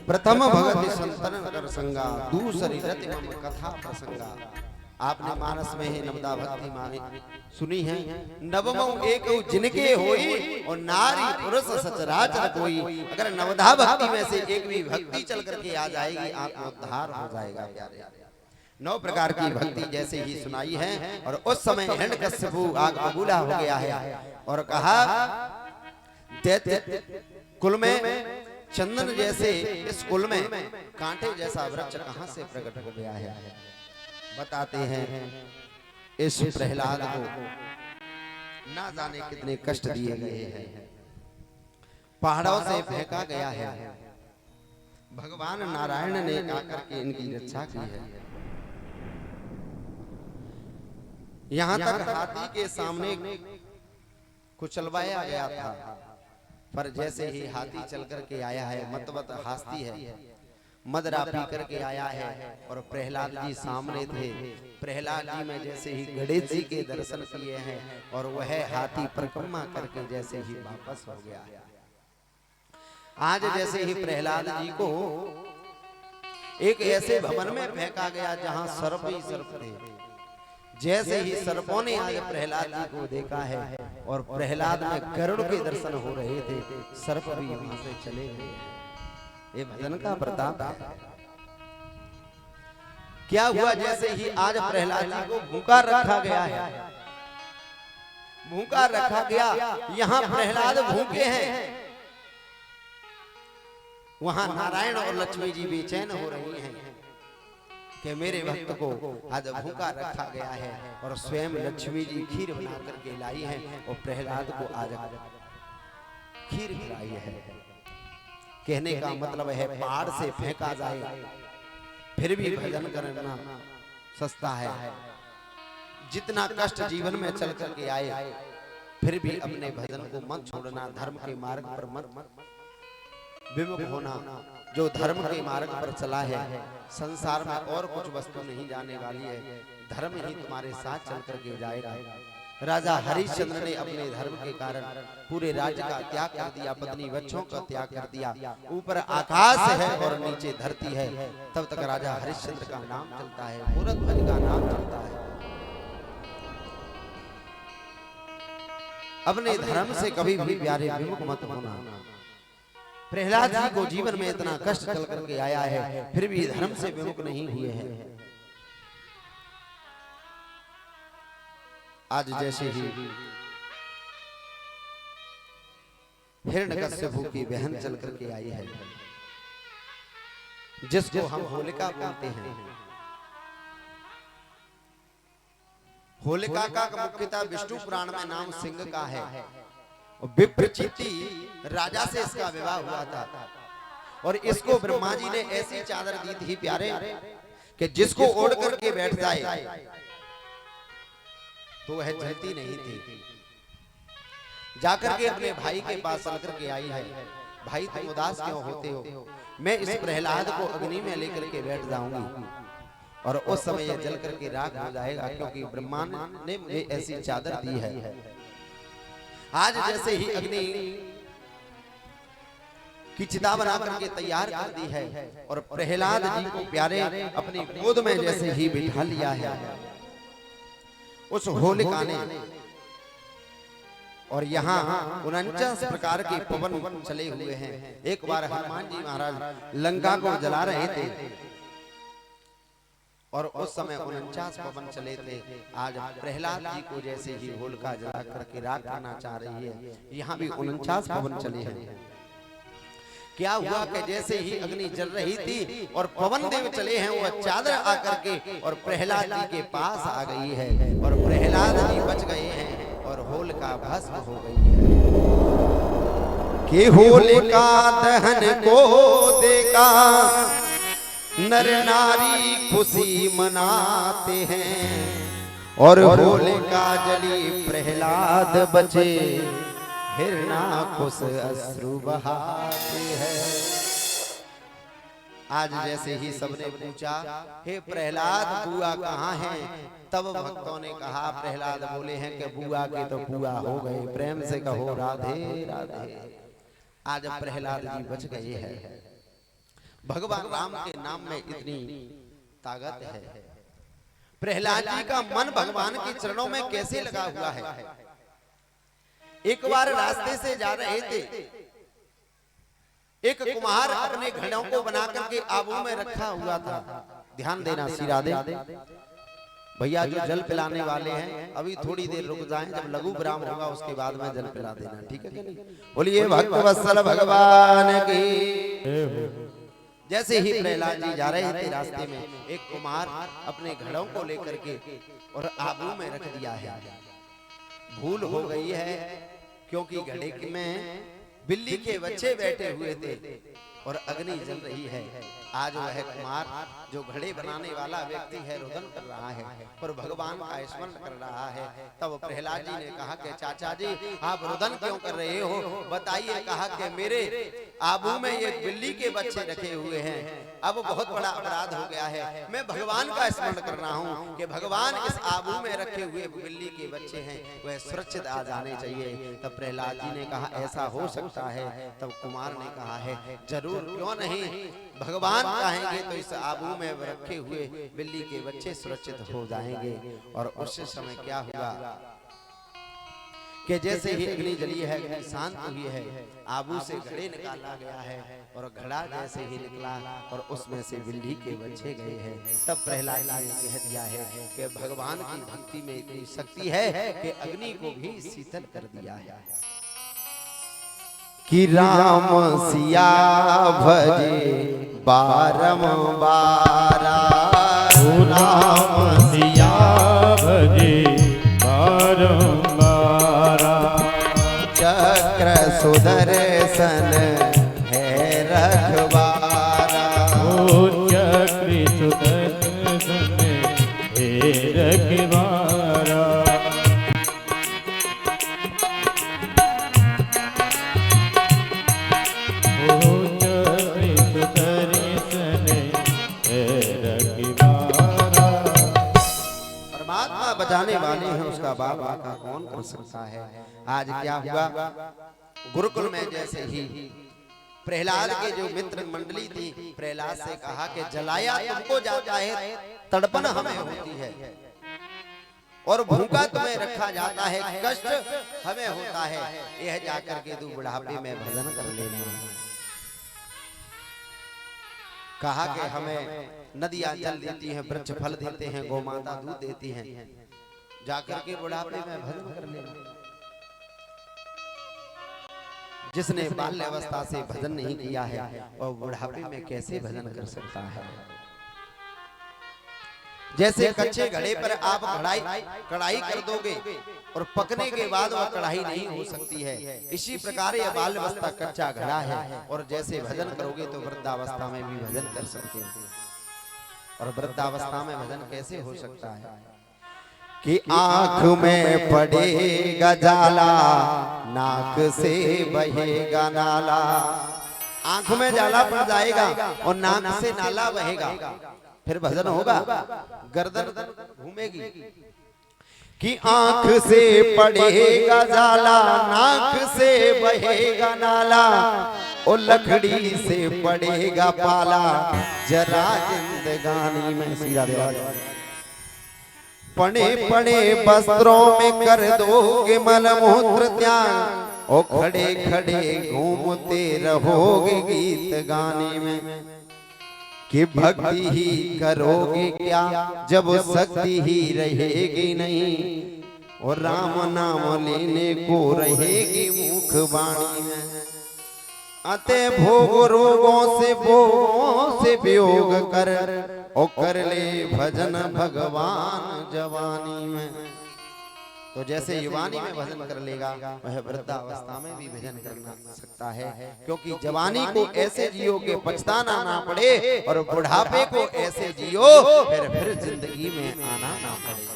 प्रथम भगति संतन कर प्रसंगा दूसरी रति मम कथा प्रसंगा। आपने मानस में ही नवदा भक्ति माने सुनी है। नवमो एक जिनके होई और नारी पुरुष सचराचर कोई। अगर नवदा भक्ति में से एक भी भक्ति चल करके आ जाएगी आत्मोद्धार हो जाएगा प्यारे। 9 प्रकार की भक्ति जैसे ही सुनाई है। और उस समय हिरण्यकश्यपु आग बबूला हो गया है और कहा दैत्य कुल में चंदन जैसे इस कुल में कांटे जैसा वृक्ष कहां से प्रकट हो गया है। बताते हैं इस प्रहलाद को ना जाने कितने कष्ट दिए गए हैं। पहाड़ों से फेंका गया है। भगवान नारायण ने आकर के इनकी रक्षा की है। यहां तक हाथी के सामने कुचलवाया गया था, पर जैसे ही हाथी चल करके आया है मतवत हास्ती है, मदरा पी करके आया है और प्रहलाद जी सामने थे। प्रहलाद जी में जैसे ही गणेश जी के दर्शन किए हैं और वह हाथी परिक्रमा करके जैसे ही वापस हो गया। आज जैसे ही प्रहलाद जी को एक ऐसे भवन में फेंका गया जहां सर्प ही सर्प थे। जैसे ही सर्पों ने आज प्रहलाद जी को देखा है और प्रहलाद में गरुड़ के दर्शन हो रहे थे, सर्प भी वहां से चले गए। ये भजन का प्रताप है। क्या हुआ जैसे ही आज प्रहलाद जी को भूखा रखा गया है, भूखा रखा गया, यहाँ प्रहलाद भूखे हैं, वहां नारायण और लक्ष्मी जी बेचैन हो रही हैं कि मेरे भक्त को आज भूखा रखा गया है। और स्वयं लक्ष्मी जी खीर बना करके लाई है और प्रहलाद को आज खीर खिलाई है। कहने का मतलब है पहाड़ से फेंका जाए फिर भी भजन करना सस्ता है। जितना कष्ट जीवन में चल करके आए फिर भी अपने भजन को मत छोड़ना, धर्म के मार्ग पर मत विमुख होना। जो धर्म के मार्ग पर चला है संसार में और कुछ वस्तु नहीं जाने वाली है, धर्म ही तुम्हारे साथ चल करके जाएगा। राजा हरिश्चंद्र ने अपने धर्म के कारण पूरे राज्य का त्याग कर दिया, पत्नी बच्चों का त्याग कर दिया। ऊपर आकाश है और नीचे धरती है, तब तक राजा हरिश्चंद्र का नाम चलता है, मूरध्वज का नाम चलता है। अपने धर्म से कभी भी प्यारे विमुख मत होना। प्रहलाद जी को जीवन में इतना कष्ट चल करके आया है फिर भी धर्म से विमुख नहीं हुए हैं। आज जैसे ही हिरण्यकश्यपु की बहन चल करके आई है, जिसको हम होलिका बोलते हैं। होलिका का मुख्यतः विष्णु पुराण में नाम सिंह का है। विप्रचिति राजा से इसका विवाह हुआ था और इसको ब्रह्मा जी ने ऐसी चादर दी थी प्यारे कि जिसको ओढ़ करके बैठ जाए तो वह जलती नहीं थी। जाकर के अपने भाई के पास चल करके आई है, भाई तुम उदास क्यों होते हो, मैं इस प्रहलाद को अग्नि में लेकर के बैठ जाऊंगी और उस समय यह जल करके राख हो जाएगा, क्योंकि ब्रह्मा ने मुझे ऐसी चादर दी है। आज जैसे ही अग्नि की चिता बना करके तैयार कर दी है और प्रहलाद जी को प्यारे अपनी गोद में जैसे ही बिठा लिया है उस होलिका ने। और यहाँ 49 प्रकार के पवन चले हुए हैं। एक बार हनुमान जी महाराज लंका को जला रहे थे और उस समय 49 पवन चले थे। आज प्रहलाद जी को जैसे ही होलिका जला करके राख करना चाह रही है, यहाँ भी 49 पवन चले हैं। क्या हुआ कि जैसे ही अग्नि जल रही थी और पवन देव चले हैं, वह चादर आकर के और प्रहलाद जी के पास आ गई है और प्रहलाद जी बच गए हैं और होलिका भस्म हो गई है। कि होलिका दहन को देखा नर नारी खुशी मनाते हैं और होलिका जली प्रहलाद बचे हिरण्यकुश अश्रु बहाते हैं। आज जैसे ही सबने पूछा हे प्रहलाद बुआ कहाँ हैं, तब भक्तों ने कहा, प्रहलाद बोले हैं कि बुआ के तो बुआ हो गए, प्रेम से कहो राधे राधे। आज प्रहलाद जी बच गए हैं। भगवान राम के नाम में इतनी ताकत है। प्रहलाद जी का मन भगवान के चरणों में कैसे लगा हुआ है। एक बार रास्ते से जा रहे थे, एक कुम्हार अपने घड़ों को बना करके आबू में रखा हुआ था। ध्यान देना सीरा दे भैया, जो जल पिलाने वाले हैं अभी थोड़ी देर रुक जाएं, जब लघु विराम होगा उसके बाद में जल पिला देना, ठीक है कि नहीं? बोलिए भक्त वत्सल भगवान की। जैसे ही प्रहलाद जी जा रहे थे, रास्ते में एक कुम्हार अपने घड़ों को लेकर के और आबू में रख दिया है। भूल हो गई है क्योंकि घड़े में बिल्ली के बच्चे बैठे हुए थे और अग्नि जल रही है। आज वह कुमार जो घड़े बनाने वाला व्यक्ति है रुदन कर रहा है पर भगवान का स्मरण कर रहा है। तब प्रहलाद जी ने कहा कि चाचा जी आप रुदन क्यों कर रहे हो, बताइए। कहा कि मेरे आबू में एक बिल्ली के बच्चे रखे हुए हैं, अब बहुत बड़ा अपराध हो गया है। मैं भगवान का स्मरण कर रहा हूँ कि भगवान इस आबू में रखे हुए बिल्ली के बच्चे हैं वह सुरक्षित आ जाने चाहिए। तब प्रहलाद जी ने कहा ऐसा हो सकता है। तब कुमार ने कहा है जरूर, क्यों नहीं, भगवान चाहेंगे तो इस आबू में रखे हुए बिल्ली के बच्चे सुरक्षित हो जाएंगे। और उस समय क्या हुआ कि जैसे ही अग्नि जली है, अग्नि शांत हुई है, आबू से घड़े निकाला गया है और घड़ा जैसे ही निकला और उसमें से बिल्ली के बच्चे गए हैं। तब प्रहलाद ने कह दिया है कि भगवान की भक्ति में इतनी शक्ति है कि अग्नि को भी शीतल कर दिया है। कि राम सिया भजे बारंबार, राम सिया भजे बारंबार, चक्र सुदर्शन है रखवारा, चक्र सुदर्शन है रखवारा। बचाने वाले हैं उसका बाबा का कौन कर सकता है। आज क्या हुआ, गुरुकुल में जैसे ही प्रहलाद के जो मित्र मंडली थी, प्रहलाद से कहा कि जलाया तुमको जाता है, तड़पन हमें होती है और भूखा तुम्हें रखा जाता है, कष्ट हमें होता है। यह जाकर के तू बुढ़ापे में भजन कर लेना। कहा कि हमें नदियां जल देती हैं, वृक्ष फल देते हैं, गौ माता दूध देती हैं, जाकर के बुढ़ापे में भजन कर लेना। जिसने बाल्यावस्था से भजन नहीं किया है और बुढ़ापे में कैसे भजन कर सकता है। जैसे कच्चे घड़े पर आप कढ़ाई कर दोगे और पकने के बाद वह कढ़ाई नहीं हो सकती है, इसी प्रकार यह बाल्यावस्था कच्चा घड़ा है। और जैसे भजन करोगे तो वृद्धावस्था में भी भजन कर सकते हो। और वृद्धावस्था में भजन कैसे हो सकता है कि आंख में पड़ेगा जाला, नाक से बहेगा नाला। आंख में जाला पड़ जाएगा और नाक से नाला बहेगा, फिर भजन होगा, गर्दन घूमेगी। कि आंख से पड़ेगा जाला, नाक से बहेगा नाला, और लकड़ी से पड़ेगा पाला, जरा जिंदगानी में सीधा देवा। पड़े पड़े वस्त्रों में कर दोगे मलमूत्र त्याग, और खड़े खड़े घूमते रहोगे गीत गाने में। कि भक्ति ही करोगे क्या जब शक्ति ही रहेगी नहीं, और राम नाम लेने को रहेगी मुख वाणी में। अते भोग रोगों से वियोग कर, और कर ले भजन भगवान जवानी में। तो जैसे युवानी में भजन कर लेगा वह वृद्धावस्था में भी भजन कर सकता है, क्योंकि जवानी को ऐसे जियो कि पछताना ना पड़े, और बुढ़ापे को ऐसे जियो फिर जिंदगी में आना ना पड़े।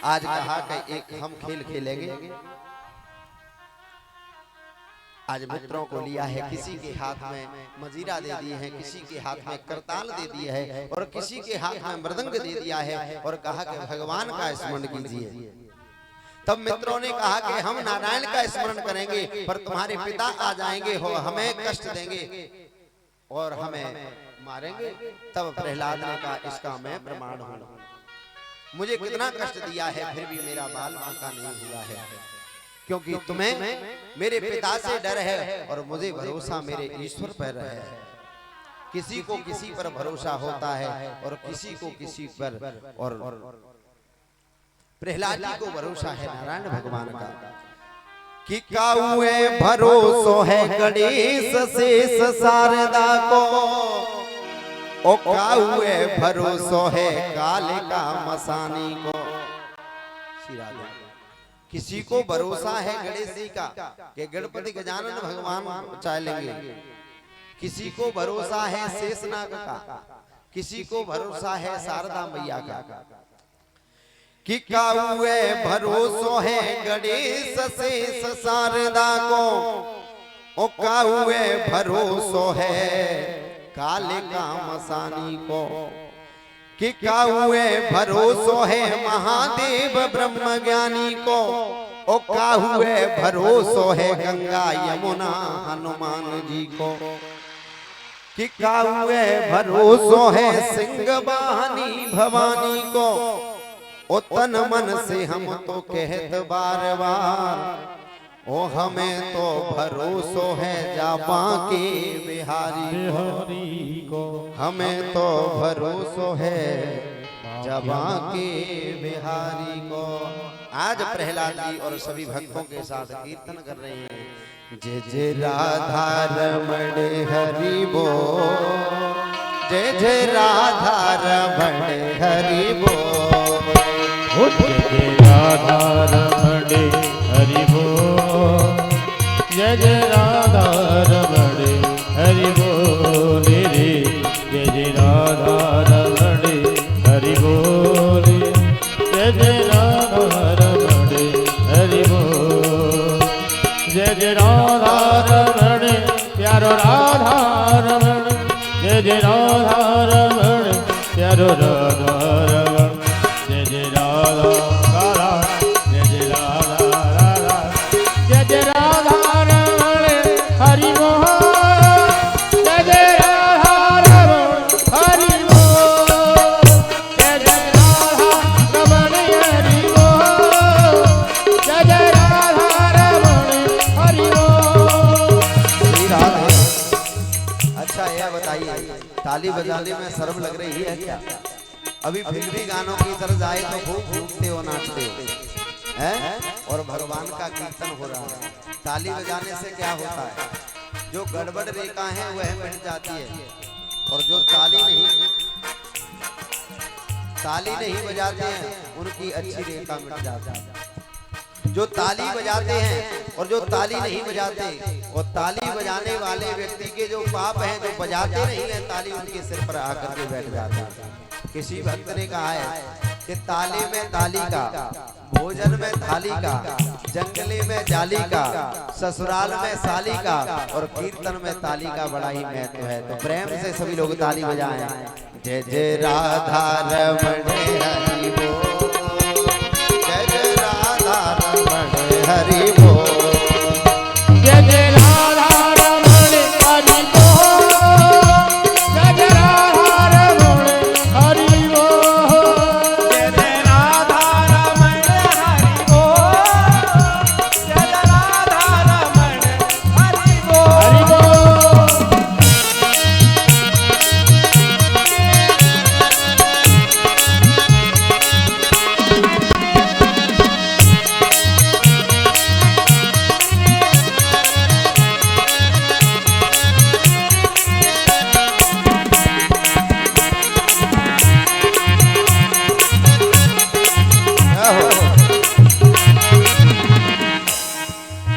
आज कहा कि एक हम खेल खेलेंगे। आज मित्रों को लिया है, किसी के हाथ में मजीरा दे दी है, किसी के हाथ में करताल दे दिया है, और किसी के हाथ में मृदंग दे दिया है, और कहा कि भगवान का स्मरण कीजिए। तब मित्रों ने कहा कि हम नारायण का स्मरण करेंगे पर तुम्हारे पिता आ जाएंगे, हो हमें कष्ट देंगे। और हमें मारेंगे। तब प्रहलाद ने कहा इसका मैं प्रमाण हूं, मुझे कितना कष्ट दिया है फिर भी मेरा बाल बांका नहीं हुआ है, क्योंकि तुम्हें मेरे पिता से डर है और मुझे भरोसा मेरे ईश्वर पर है। किसी को किसी पर भरोसा होता है और किसी को किसी पर, और प्रहलाद जी को भरोसा है नारायण भगवान का। कि काउए भरोसो है गणेश शेष शारदा को, ओ काउए भरोसो है काले का मसानी को। श्री राधे, किसी को भरोसा है गणेश जी का कि गणपति गजानन भगवान बचा लेंगे, किसी को भरोसा है शेषनाग का, किसी को भरोसा है शारदा मैया का। कि काउए भरोसो है गणेश शेष शारदा को, ओ काउए भरोसो है काले का मसानी को। कि काउए भरोसो है महादेव ब्रह्म ज्ञानी को, ओ काउए भरोसो है गंगा यमुना हनुमान जी को। कि काउए भरोसो है सिंह वाहनी भवानी को, ओ तन मन से हम तो कहत बार बार, ओ हमें तो भरोसो है जाबा के बिहारी को, हमें तो भरोसो है जाबा के बिहारी को। आज प्रहलाद जी और सभी भक्तों के साथ कीर्तन कर रहे हैं। जय जय राधा रमण हरि बोल, जय जय राधा रमण हरि बोल, जय जय राधा रमण हरि बोल, जय जय राधा रमण हरि बोल रे, जय जय राधा रमण हरि बोल, जय जय राधा रमण हरि बोल, जय जय राधा रमण प्यारो राधा रमण, जय जय राधा रमण प्यारो राधा रमण, जय जय राधा राधा, जय जय राधा राधा, जय जय राधा रमण हरि बोल, जय जय राधा रमण हरि बोल, जय जय राधा रमण हरि बोल, जय जय राधा रमण हरि बोल। श्री राधे। अच्छा यह बताइए, ताली बजाने में शर्म लग रही है क्या? अभी फिल्मी गानों की तरफ जाए तो खूब घूमते हो, नाचते हो, हैं? और भगवान का कीर्तन हो रहा है। ताली बजाने से क्या होता है? जो गड़बड़ रेखा है वह मिट जाती है, और जो ताली नहीं बजाते हैं उनकी अच्छी रेखा मिट जाती है। जो ताली बजाते हैं और जो ताली नहीं बजाते, और ताली बजाने वाले व्यक्ति के जो पाप हैं, जो बजाते नहीं है ताली, उनके सिर पर आकर के बैठ जाते हैं। किसी भक्त ने कहा है कि ताले में ताली का, भोजन में थाली का, जंगले में जाली का, ससुराल में साली का, और कीर्तन में ताली का बड़ा ही महत्व है। तो प्रेम से सभी लोग ताली बजाएं। जय जय राधा रमण हरि बोल, जय जय राधा रमण हरि बोल, जय जय राधा रमण हरि बोल, जय जय राधा रमण हरि बोल, जय जय राधा रमण हरि बोल, जय जय राधा रमण हरि बोल।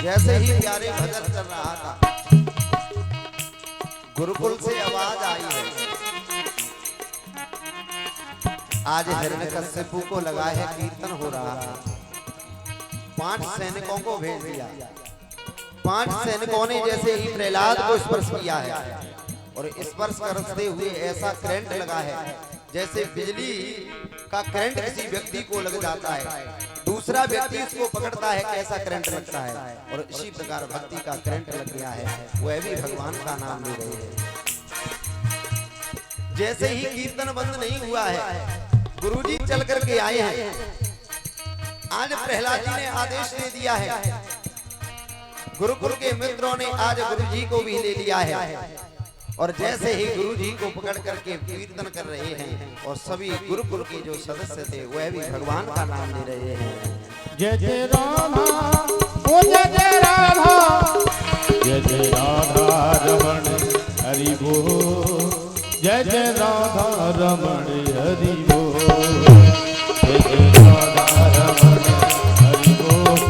जैसे ही प्यारे भजन चल रहा था, गुरुकुल से आवाज आई है, आज हिरण्यकश्यपु को लगा है कीर्तन हो रहा है। 5 सैनिकों को भेज दिया। 5 सैनिकों ने जैसे ही प्रहलाद को स्पर्श किया है, और स्पर्श करते हुए ऐसा करंट लगा है जैसे बिजली का करंट किसी व्यक्ति को लग जाता है, दूसरा व्यक्ति इसको पकड़ता है, कैसा करंट लगता है। और इसी प्रकार भक्ति का करंट लग गया है, वह भी भगवान का नाम ले रहे हैं। जैसे ही कीर्तन बंद नहीं हुआ है, गुरुजी चल करके आए हैं। आज प्रहलाद जी ने आदेश दे दिया है, गुरुकुल के मित्रों ने आज गुरुजी को भी ले लिया है। और जैसे ही गुरुजी को पकड़ करके कीर्तन कर रहे हैं और सभी गुरुकुल के जो सदस्य थे वह भी भगवान का नाम ले रहे हैं। जय जय राधा, ओ जय जय राधा, जय जय राधा रमण हरि बोल, जय जय राधा रमण हरि बोल, जय जय राधा रमण हरि बोल,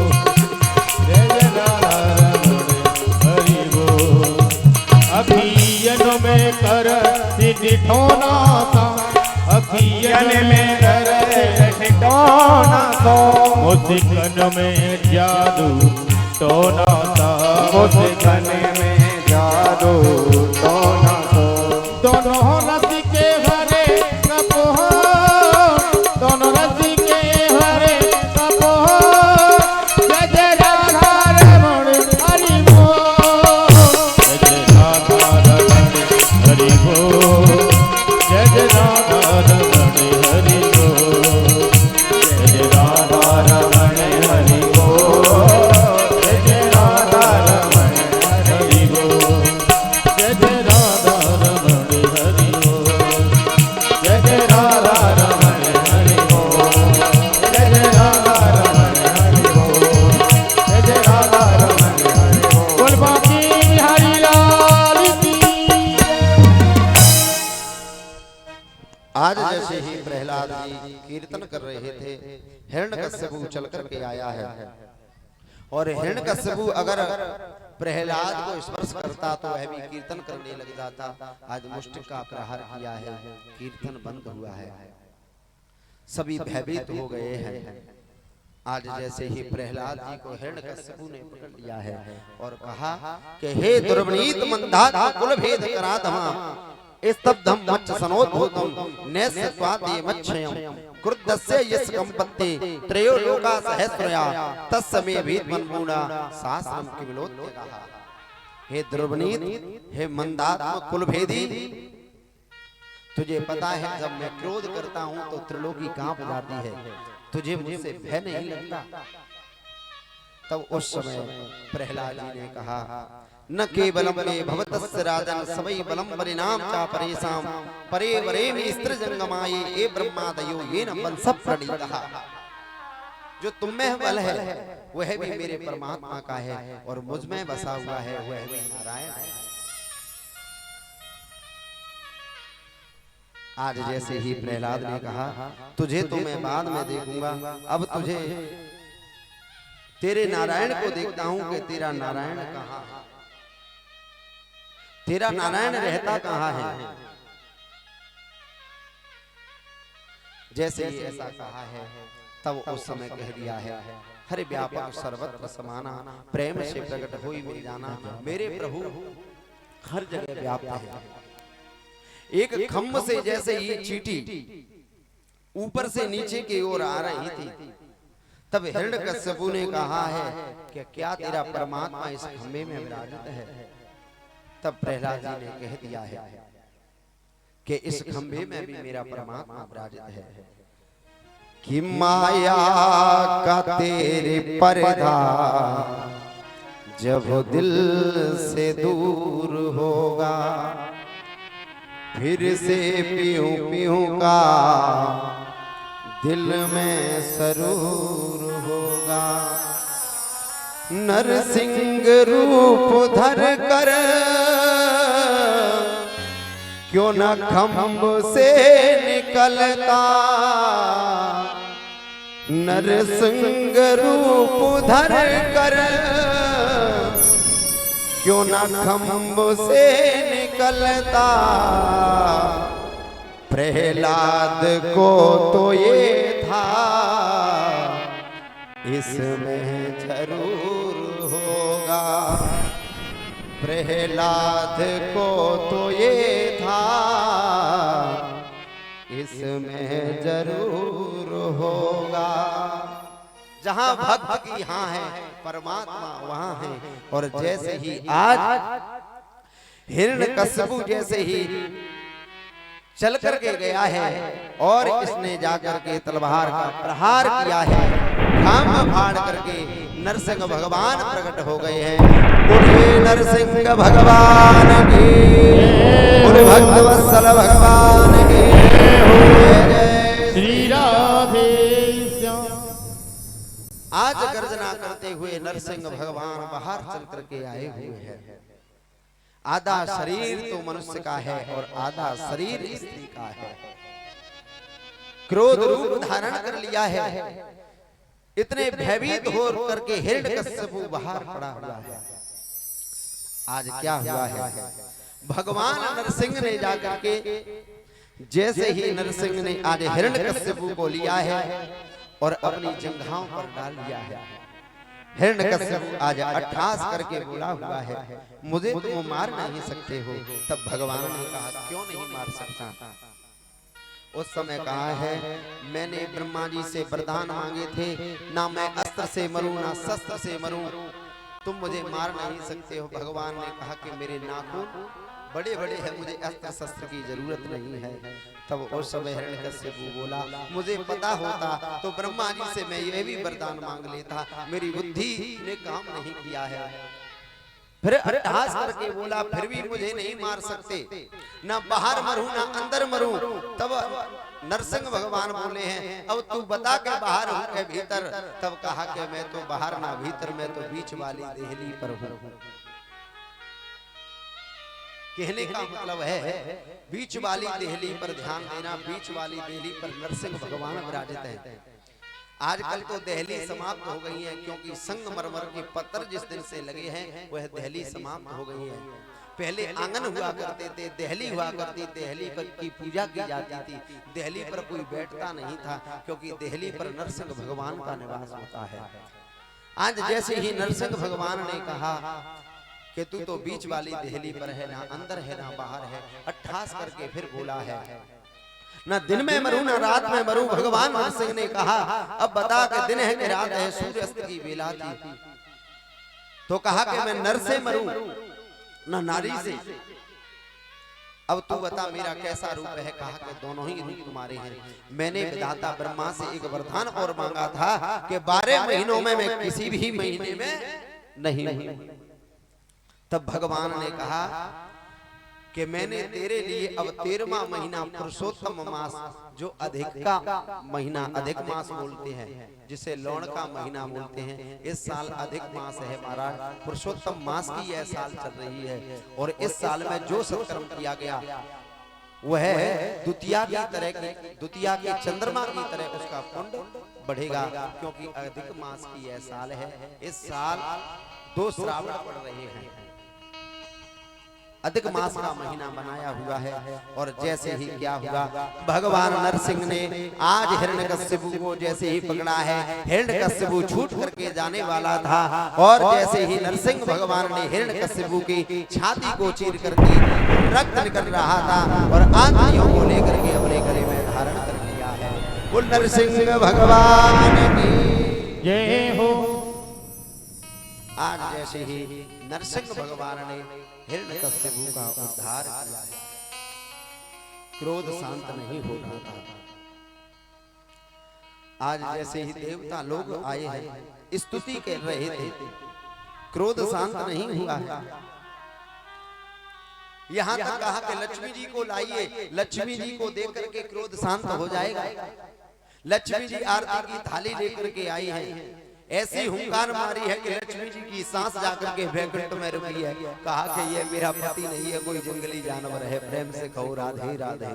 जय जय राधा रमण हरि बोल। अखियन में कर सिद्धि ठोना सा, अखियन में कर सिद्धि ठोना सा, मुस्कान में जादू टोना सा, मुस्कान में जादू टोना सा। दोनों रस के भरे कपोह, दोनों रस के भरे कपोह, जय जय राधा रमण हरि बोल, जय जय राधा रमण हरि बोल, जय जय राधा रमण हरि बोल, जय जय राधा रमण हरि बोल, जय जय राधा रमण हरि बोल, जय जय राधा रमण हरि बोल, जय जय राधा रमण हरि बोल, जय जय राधा रमण हरि बोल, जय जय राधा रमण हरि बोल। बोल बाकी हरि लाल की। आज जैसे ही प्रहलाद जी कीर्तन कर रहे थे, हिरण्यकश्यपु चल करके आया है। और हिरण्यकश्यपु अगर प्रहलाद को स्पर्श करता तो वह भी कीर्तन करने लग जाता। आज मुष्टिक का प्रहार किया है, कीर्तन बंद हुआ है, सभी भयभीत हो गए हैं। आज जैसे ही प्रहलाद जी को हिरण्यकश्यपु ने पकड़ लिया है और कहा कि हे दुर्वनीत मंदात कुल भेद कराधमा स्तब्धम मच्च सनोद्भूतम नैस्त्वाति मच्छयम क्रुद्धस्य यस्य कंपत्ते त्रयो लोका सहस्रया तस्मे भीत मनमूढ़ा शास्त्रम किविलोत्यगः। हे दुर्वनीत, हे मंदात्म कुलभेदी, तुझे पता है जब मैं क्रोध करता हूं तो त्रिलोकी कांप जाती है, तुझे मुझसे भय नहीं लगता। तब उस समय प्रहलाद जी ने कहा न केवलम मे भवतस्य राजन सवै बलम परिणाम चा परेशाम परे वरे में स्त्र जंगमाये ए ब्रह्मादयो ये न बल सब प्रणीतः। जो तुम में बल है वह भी मेरे परमात्मा का है और मुझ में बसा हुआ है वह भी नारायण है। आज जैसे ही प्रहलाद ने कहा तुझे तो मैं बाद में देखूंगा, अब तुझे तेरे नारायण को देखता हूं कि तेरा नारायण कहां है, तेरा नारायण रहता कहां है। जैसे ही ऐसा कहा है तब उस समय कह दिया है हरे व्यापक सर्वत्र समाना प्रेम से प्रकट होई मिल जाना। मेरे प्रभु हर जगह व्याप्त है। एक खम्भ से जैसे ये चींटी ऊपर से नीचे की ओर आ रही थी, तब हिरण्यकश्यपु ने कहा है कि क्या तेरा परमात्मा इस खंभे में विराजित है। तब प्रहलाद जी ने कह दिया है कि इस खंभे में भी मेरा परमात्मा विराजित है। कि माया का तेरे पर्दा जब दिल से दूर होगा, फिर से पीऊं पीऊं का दिल में सरूर होगा। नरसिंह रूप धर कर क्यों न खंभ से निकलता, नरसिंह रूप धर कर क्यों न खंभ से निकलता। प्रहलाद को तो ये था इसमें जरूर होगा, प्रहलाद को तो ये था इसमें जरूर होगा। जहां भक्त की हाँ है परमात्मा वहां है। और जैसे ही आज हिरण्यकश्यपु जैसे ही चल करके गया है और इसने जाकर के तलवार का प्रहार किया है। घाम फाड़ करके नरसिंह भगवान प्रकट हो गए हैं। बोले नरसिंह भगवान की, बोले भक्त वत्सल भगवान की, जय श्री राधे श्याम। आज गर्जना करते हुए नरसिंह भगवान बाहर चल करके आए हुए हैं। आधा शरीर तो मनुष्य का है और आधा शरीर स्त्री का है। क्रोध रूप धारण कर लिया है। इतने भयभीत हो करके हिरण्यकश्यप बाहर पड़ा हुआ है। आज क्या हुआ है? भगवान नरसिंह ने जाकर के जैसे ही नरसिंह ने आज हिरण्यकश्यप को लिया है और अपनी जंघाओं पर डाल दिया है। हिरण्यकश्यप आज अट्ठास करके बोला हुआ है, मुझे तुम मार नहीं सकते हो। तब भगवान ने कहा, क्यों नहीं मार सकता? उस समय कहा है, मैंने ब्रह्मा जी से वरदान मांगे थे, ना मैं अस्त्र से मरूं ना शस्त्र से मरूं, तुम मुझे मार नहीं सकते हो। भगवान ने कहा कि मेरे नाखून बड़े बड़े हैं, मुझे अस्त्र शस्त्र की जरूरत नहीं है। तब उस समय हिरण्यकश्यप बोला, मुझे पता होता तो ब्रह्मा जी से मैं ये भी वरदान मांग लेता, मेरी बुद्धि ने काम नहीं किया है। फिर अट्ठास करके बोला, फिर भी मुझे नहीं मार सकते, ना बाहर मरूं ना अंदर मरूं। तब नरसिंह भगवान बोले हैं, अब तू बता के बाहर हूं के भीतर? तब कहा कि मैं तो बाहर ना भीतर, मैं तो बीच वाली देहली पर हूं। कहने का मतलब है बीच वाली देहली पर ध्यान देना। बीच वाली देहली पर नरसिंह भगवान विराजित हैं। आजकल तो देहली समाप्त हो गई है, क्योंकि संगमरमर के पत्थर जिस दिन से लगे हैं वह देहली समाप्त हो गई है। पहले आंगन हुआ करते थे, देहली हुआ करती, देहली पर की पूजा की जाती थी। देहली पर कोई बैठता नहीं था, क्योंकि देहली पर नरसिंह भगवान का निवास होता है। आज जैसे ही नरसिंह भगवान ने कहा कि तू तो बीच वाली देहली पर है, ना अंदर है ना बाहर है, अट्ठास करके फिर बोला है, ना दिन में मरूं ना रात में मरूं। भगवान नरसिंह ने कहा, अब बता कि दिन है कि रात है? सूर्यास्त की बेला थी। तो कहा कि मैं नर से मरूं ना नारी से। अब तू बता मेरा कैसा रूप है? कहा कि दोनों ही रूप तुम्हारे हैं। मैंने विधाता ब्रह्मा से एक वरदान और मांगा था कि 12 महीनों में मैं किसी भी महीने में नहीं हूं। तब भगवान ने कहा कि मैंने तेरे लिए अब 13वां महीना पुरुषोत्तम मास, जो अधिक का महीना, अधिक मास बोलते हैं, जिसे लौण का महीना बोलते हैं, इस साल अधिक मास है महाराज। पुरुषोत्तम मास की यह साल चल रही है और इस साल में जो सत्कर्म किया गया वह द्वितीया की तरह की, द्वितीया के चंद्रमा की तरह उसका पुण्य बढ़ेगा, क्योंकि अधिक मास की यह साल है। इस साल 2 श्रावण पड़ रहे हैं, अधिक मास का महीना बनाया हुआ है। और जैसे ही क्या हुआ, भगवान नरसिंह ने आज हिरण्यकश्यप को जैसे ही पकड़ा है, हिरण्यकश्यप छूट करके जाने वाला था, और जैसे ही नरसिंह भगवान ने हिरण्यकश्यप की छाती को चीर करके रक्त निकल रहा था और आंखियों को लेकर के अपने गले में धारण कर लिया है। बोल नरसिंह भगवान की जय हो। आज जैसे ही नरसिंह भगवान ने हिरण्यकश्यप का उद्धार किया है, क्रोध शांत नहीं हो रहा था। आज जैसे ही देवता लोग आए हैं, स्तुति कर रहे थे, क्रोध शांत नहीं हुआ है। यहाँ तक कहा कि लक्ष्मी जी को लाइए, लक्ष्मी जी को देख करके क्रोध शांत हो जाएगा। लक्ष्मी जी आरती की थाली लेकर के आई है, ऐसी हुंकार मारी है कि लक्ष्मी जी की सांस जाकर के वैकुंठ में रुकी है। कहा कि ये मेरा पति नहीं है, कोई जंगली जानवर है, प्रेम से कहो राधे राधे।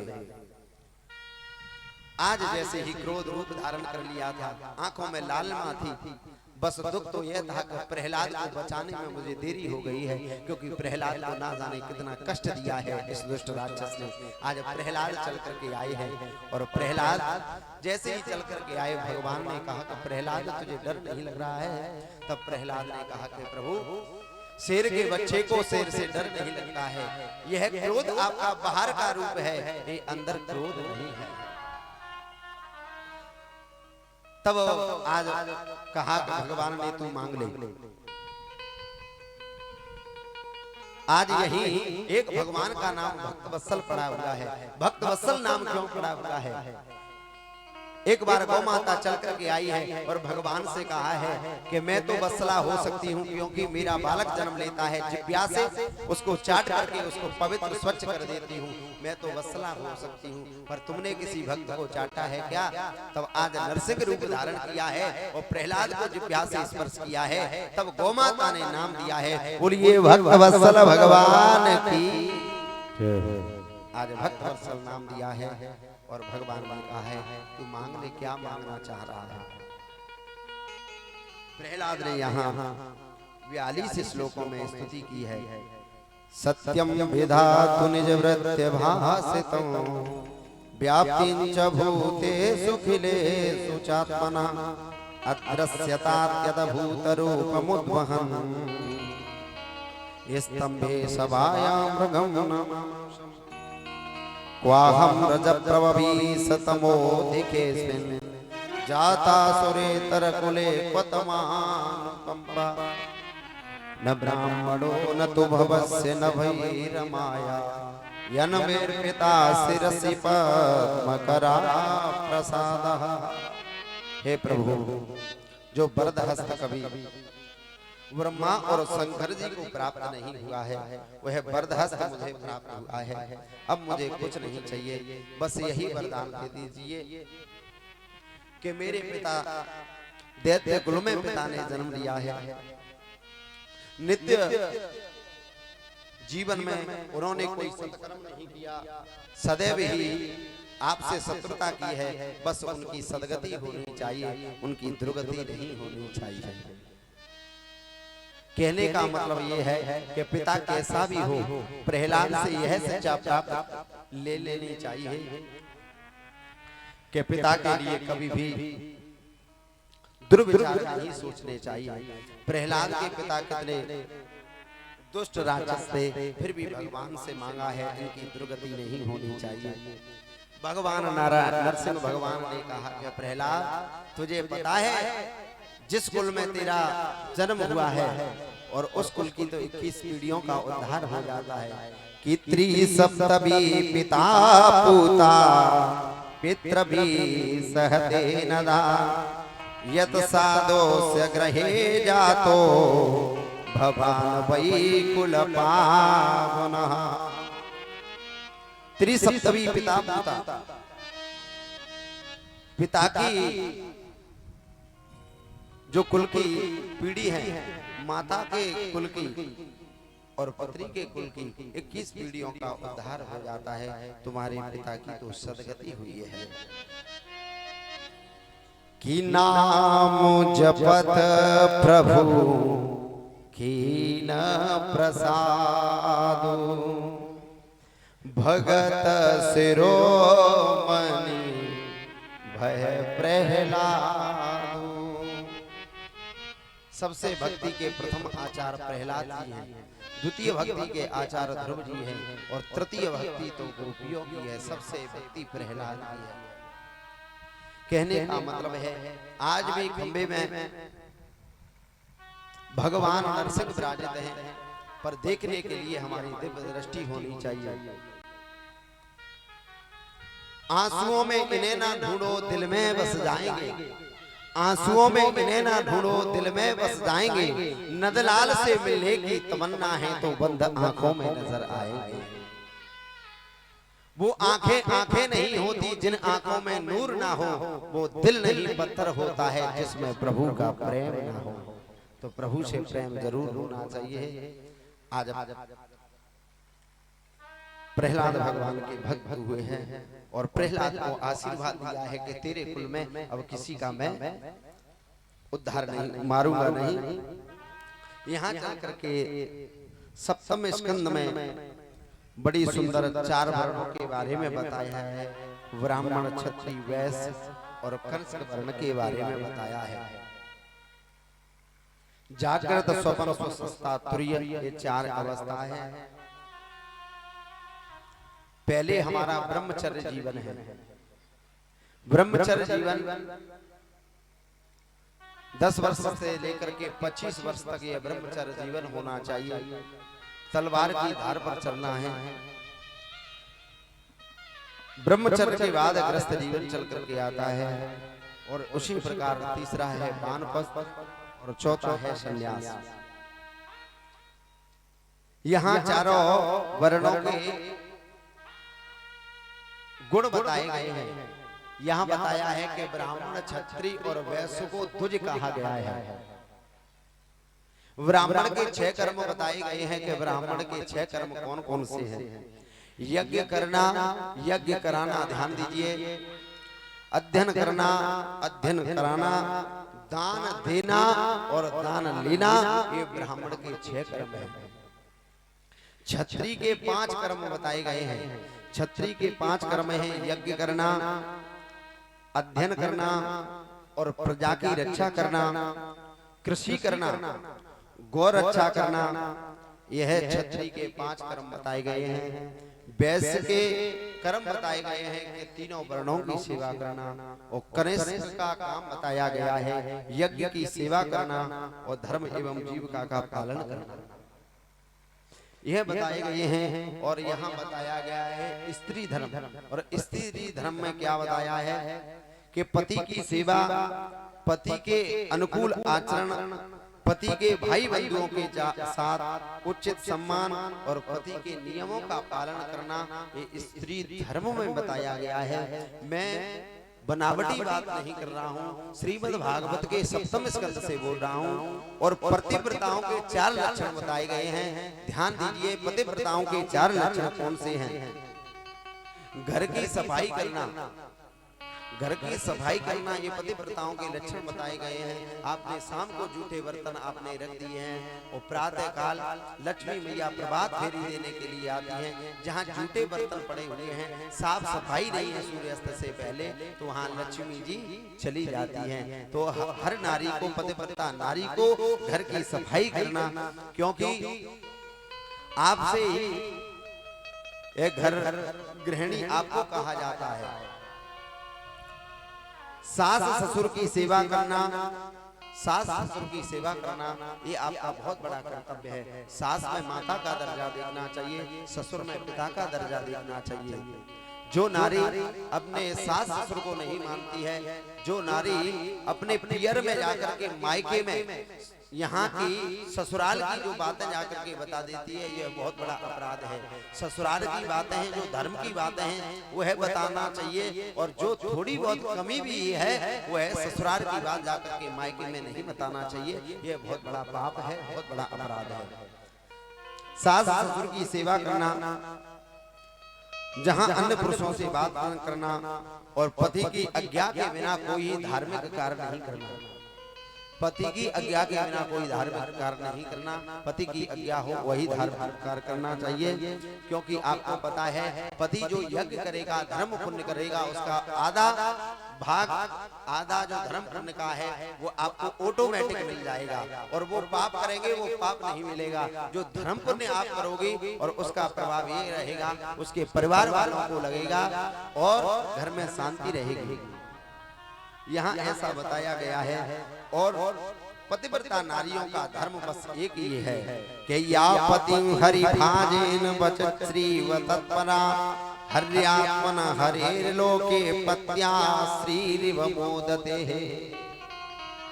आज जैसे ही क्रोध रूप धारण कर लिया था, आंखों में लालिमा थी, बस दुख तो यह था कि प्रहलाद को बचाने में मुझे देरी हो गई है, क्योंकि प्रहलाद को ना जाने कितना कष्ट दिया है इस दुष्ट राक्षस ने। आज प्रहलाद चल करके आए हैं, और प्रहलाद जैसे ही चल करके आए, भगवान ने कहा कि प्रहलाद तुझे डर नहीं लग रहा है? तब प्रहलाद ने कहा कि प्रभु, शेर के बच्चे को शेर से डर नहीं लगता है, यह क्रोध आपका बाहर का रूप है, ये अंदर क्रोध नहीं है। तब आज कहा कि भगवान ने तू मांग ले। आज यही एक भगवान का नाम भक्तवत्सल पड़ा हुआ है। भक्तवत्सल नाम क्यों पड़ा हुआ है? एक बार गौ माता चल करके आई है और भगवान से कहा है कि मैं तो वत्सला हो सकती हूँ क्योंकि मेरा बालक जन्म लेता है जिब्या से, उसको चाट करके उसको पवित्र स्वच्छ कर देती हूँ, मैं तो वत्सला हो सकती हूँ, पर तुमने किसी भक्त को चाटा है क्या? तब आज नरसिंह रूप धारण किया है और प्रहलाद को जिब्या से स्पर्श किया है, तब गौ माता ने नाम दिया है। बोलिए भक्तवत्सल भगवान की। आज भक्तवत्सल नाम दिया है और भगवान ने कहा है तू मांग ले, क्या मांगना चाह रहा है? प्रहलाद ने यहाँ 42 श्लोकों में स्तुति की है। सत्यम विधातु निज वृत्य भासितं व्याप्तिं च भूतेषु खिलेषु चात्मना अदृश्यतात् यद्भूतरूपमुद्वहन् स्तम्भे सभायां मृगं क्वाहं रजप्रवभीसतमोऽधिकेऽस्मिन् जातासुरेतरकुले क्वतमानुकम्पा न ब्राह्मणो न तु भवस्य न भैरमाया यन्मेर्पिता शिरसि पद्मकरा प्रसादः। हे प्रभु, जो वरदहस्त कभी ब्रह्मा और शंकर जी को प्राप्त नहीं हुआ है वह वरदहस्त मुझे प्राप्त हुआ है। अब मुझे कुछ नहीं चाहिए, बस यही वरदान दे दीजिए कि मेरे पिता दैत्य कुल में पिता ने जन्म लिया है, नित्य जीवन में उन्होंने कोई सत्कर्म नहीं किया, सदैव ही आपसे शत्रुता की है, बस उनकी सदगति होनी चाहिए, उनकी दुर्गति नहीं होनी चाहिए। कहने का मतलब ये है कि पिता कैसा भी हो, प्रहलाद से यह सच्चा प्राप्त ले लेनी चाहिए कि पिता के लिए कभी भी दुर्विचार नहीं सोचने चाहिए। प्रहलाद के पिता कितने दुष्ट राक्षस थे, फिर भी भगवान से मांगा है इनकी दुर्गति नहीं होनी चाहिए। भगवान नारायण नरसिंह भगवान ने कहा कि प्रहलाद, तुझे पता है जिस कुल में तेरा जन्म हुआ है और उस कुल की तो 21 पीढ़ियों का उद्धार हो जाता है कि त्रिसप्तमी पिता पूता पितृभि सहते नदा यत सादोस्य ग्रहे जातो भवान वै कुल पावनः। त्रिसप्तमी पिता पूता, पिता की जो कुल की पीढ़ी है, माता के कुल की और पत्नी के कुल की 21 पीढ़ियों का उद्धार हो जाता है। तुम्हारे पिता की तो सदगति हुई है कि नाम जपत प्रभु कीन प्रसाद भगत शिरोमणि भय प्रहलाद। सबसे भक्ति के प्रथम आचार प्रहलाद जी हैं, द्वितीय भक्ति के आचार ध्रुव जी हैं और तृतीय भक्ति तो गोपियों की है, सबसे भक्ति प्रहलाद की है। कहने का मतलब है आज भी खंबे में भगवान नरसिंह विराजित हैं, पर देखने के लिए हमारी दिव्य दृष्टि होनी चाहिए। आंसुओं में इन्हें ना ढूंढो दिल में बस जाएंगे, आंसुओं में इन्हें ना ढूंढो दिल में बस जाएंगे, नंदलाल से मिलने की तमन्ना है तो बंद आंखों में नजर आएंगे। वो आंखें आंखें नहीं होती जिन आंखों में नूर ना हो, वो दिल नहीं पत्थर होता है जिसमें प्रभु का प्रेम ना हो। तो प्रभु से प्रेम जरूर होना चाहिए। आज प्रहलाद भगवान के भक्त हुए हैं और प्रहलाद को आशीर्वाद दिया है कि तेरे कुल में अब किसी का मैं उद्धार नहीं, मारूंगा नहीं। यहाँ जाकर के सप्तम स्कंद में बड़ी सुंदर 4 वर्णों के बारे में बताया है, ब्राह्मण क्षत्रिय वैश्य और कंस वर्ण के बारे में बताया है। जागृत स्वप्न सुषुप्ति तुर्य, ये 4 अवस्थाएं हैं। पहले हमारा ब्रह्मचर्य जीवन है। ब्रह्मचर्य जीवन 10 वर्ष से लेकर के 25 वर्ष तक ये ब्रह्मचर्य जीवन होना चाहिए। तलवार की धार पर चलना है। ब्रह्मचर्य के बाद ग्रस्त जीवन चल करके आता है और उसी प्रकार तीसरा है वानप्रस्थ और चौथा है संन्यास। यहाँ चारों वर्णों के गुण बताए गए हैं। यहाँ बताया है कि ब्राह्मण, क्षत्रिय और वैश्य को द्विज कहा गया है। ब्राह्मण के 6 कर्म बताए गए हैं कि ब्राह्मण के 6 कर्म कौन कौन से हैं। यज्ञ करना, यज्ञ कराना, ध्यान दीजिए, अध्ययन करना, अध्ययन कराना, दान देना और दान लेना, ये ब्राह्मण के 6 कर्म हैं। क्षत्रिय के 5 कर्म बताए गए हैं। क्षत्रिय के 5 कर्म हैं यज्ञ करना, अध्ययन करना और प्रजा की रक्षा करना, कृषि करना, गौ रक्षा करना, यह क्षत्रिय के 5 कर्म बताए गए हैं। वैश्य के कर्म बताए गए हैं कि तीनों वर्णों की सेवा करना और कनिष्ठ का काम बताया गया है यज्ञ की सेवा करना और धर्म एवं जीविका का पालन करना, यह बताए गए हैं। और यहाँ बताया गया है स्त्री धर्म। और स्त्री धर्म में क्या बताया है कि पति की सेवा, पति के अनुकूल आचरण, पति के भाई बंधुओं के साथ उचित सम्मान और पति के नियमों का पालन करना, ये स्त्री धर्म में बताया गया है। मैं बनावटी बात नहीं कर रहा हूँ, श्रीमद् भागवत के 7वें स्कंद से बोल रहा हूँ। और पतिव्रताओं के 4 लक्षण बताए गए हैं। ध्यान दीजिए, पतिव्रताओं के 4 लक्षण कौन से हैं। घर की सफाई करना, घर की सफाई करना, ये पतिव्रताओं के लक्षण बताए गए हैं। आपने शाम को जूठे बर्तन आपने रख दिए हैं और प्रातः काल लक्ष्मी मैया प्रभात फेरी देने के लिए आती हैं। जहाँ जूठे बर्तन पड़े हुए हैं, साफ सफाई नहीं है सूर्यास्त से पहले, तो वहाँ लक्ष्मी जी चली जाती हैं। तो हर नारी को, पतिव्रता नारी को घर की सफाई करना, क्योंकि आपसे एक घर गृहिणी आपको कहा जाता है। सास ससुर की सेवा करना, सास ससुर की सेवा करना, ये आपका बहुत बड़ा कर्तव्य है। सास में माता का दर्जा देखना चाहिए, ससुर में पिता का दर्जा देखना चाहिए। जो नारी अपने सास ससुर को नहीं मानती है, जो नारी अपने पियर में जाकर के, मायके में, यहाँ की ससुराल की जो बातें जाकर के बता देती है, यह बहुत बड़ा अपराध है। ससुराल की बातें हैं, जो धर्म की बातें हैं, वो है बताना चाहिए। और जो थोड़ी बहुत कमी भी है, वो है ससुराल की बात जाकर के मायके में नहीं बताना चाहिए। यह बहुत बड़ा पाप है, बहुत बड़ा अपराध है। सास ससुर की सेवा करना, जहाँ अन्य पुरुषों से बात करना और पति की आज्ञा के बिना कोई धार्मिक कार्य नहीं करना। पति की आज्ञा के बिना कोई धार्मिक कार्य नहीं करना। पति की आज्ञा हो वही धार्मिक कार्य करना चाहिए, क्योंकि आपको पता है पति जो यज्ञ करेगा, धर्म पुण्य करेगा, उसका आधा भाग, आधा जो धर्म पुण्य का है वो आपको ऑटोमेटिक मिल जाएगा। और वो पाप करेंगे, वो पाप नहीं मिलेगा। जो धर्म पुण्य आप करोगे और उसका प्रभाव ये रहेगा, उसके परिवार वालों को लगेगा और घर में शांति रहेगी। यहाँ ऐसा बताया गया है। और पतिव्रता नारियों का धर्म बस एक ही है कि या पति हरि भाजेन वचत श्रीव तत्परा हर्यात्मन हरेर लोके पत्या श्रीरिव मोदते है।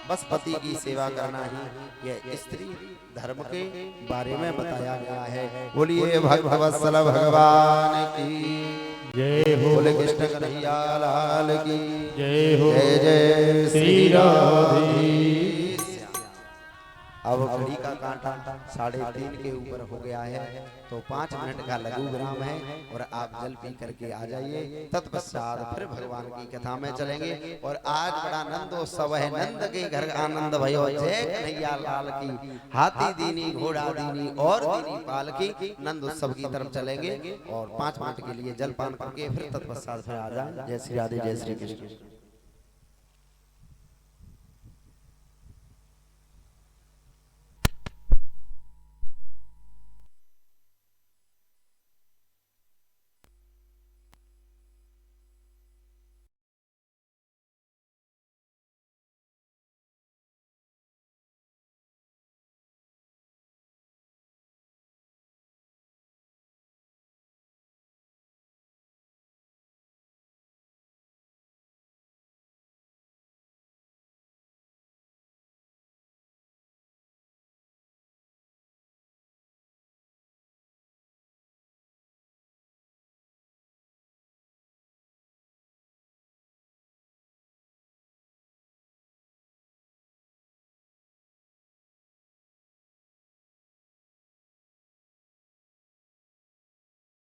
बस पति की सेवा करना ही यह स्त्री धर्म के बारे में बताया गया है। बोलिए भगवत्सल भगवान की जय हो। बोले कृष्ण कन्हैया लाल की जय हो। जय जय श्री राधे। अब घड़ी का कांटा 3:30 के ऊपर हो गया है, तो 5 मिनट का लघु विराम है और आप जल पी करके आ जाइए। तत्पश्चात फिर भगवान की कथा में चलेंगे। और आज बड़ा नंदोत्सव है, नंद के घर आनंद भयो। जय कन्हैया लाल की। हाथी दीनी, घोड़ा दीनी और दीनी पाल की नंदोत्सव की तरफ चलेंगे। और 5 मिनट के लिए जल पान करके फिर तत्पश्चात फिर आ जाए। जय श्री राधे, जय श्री कृष्ण।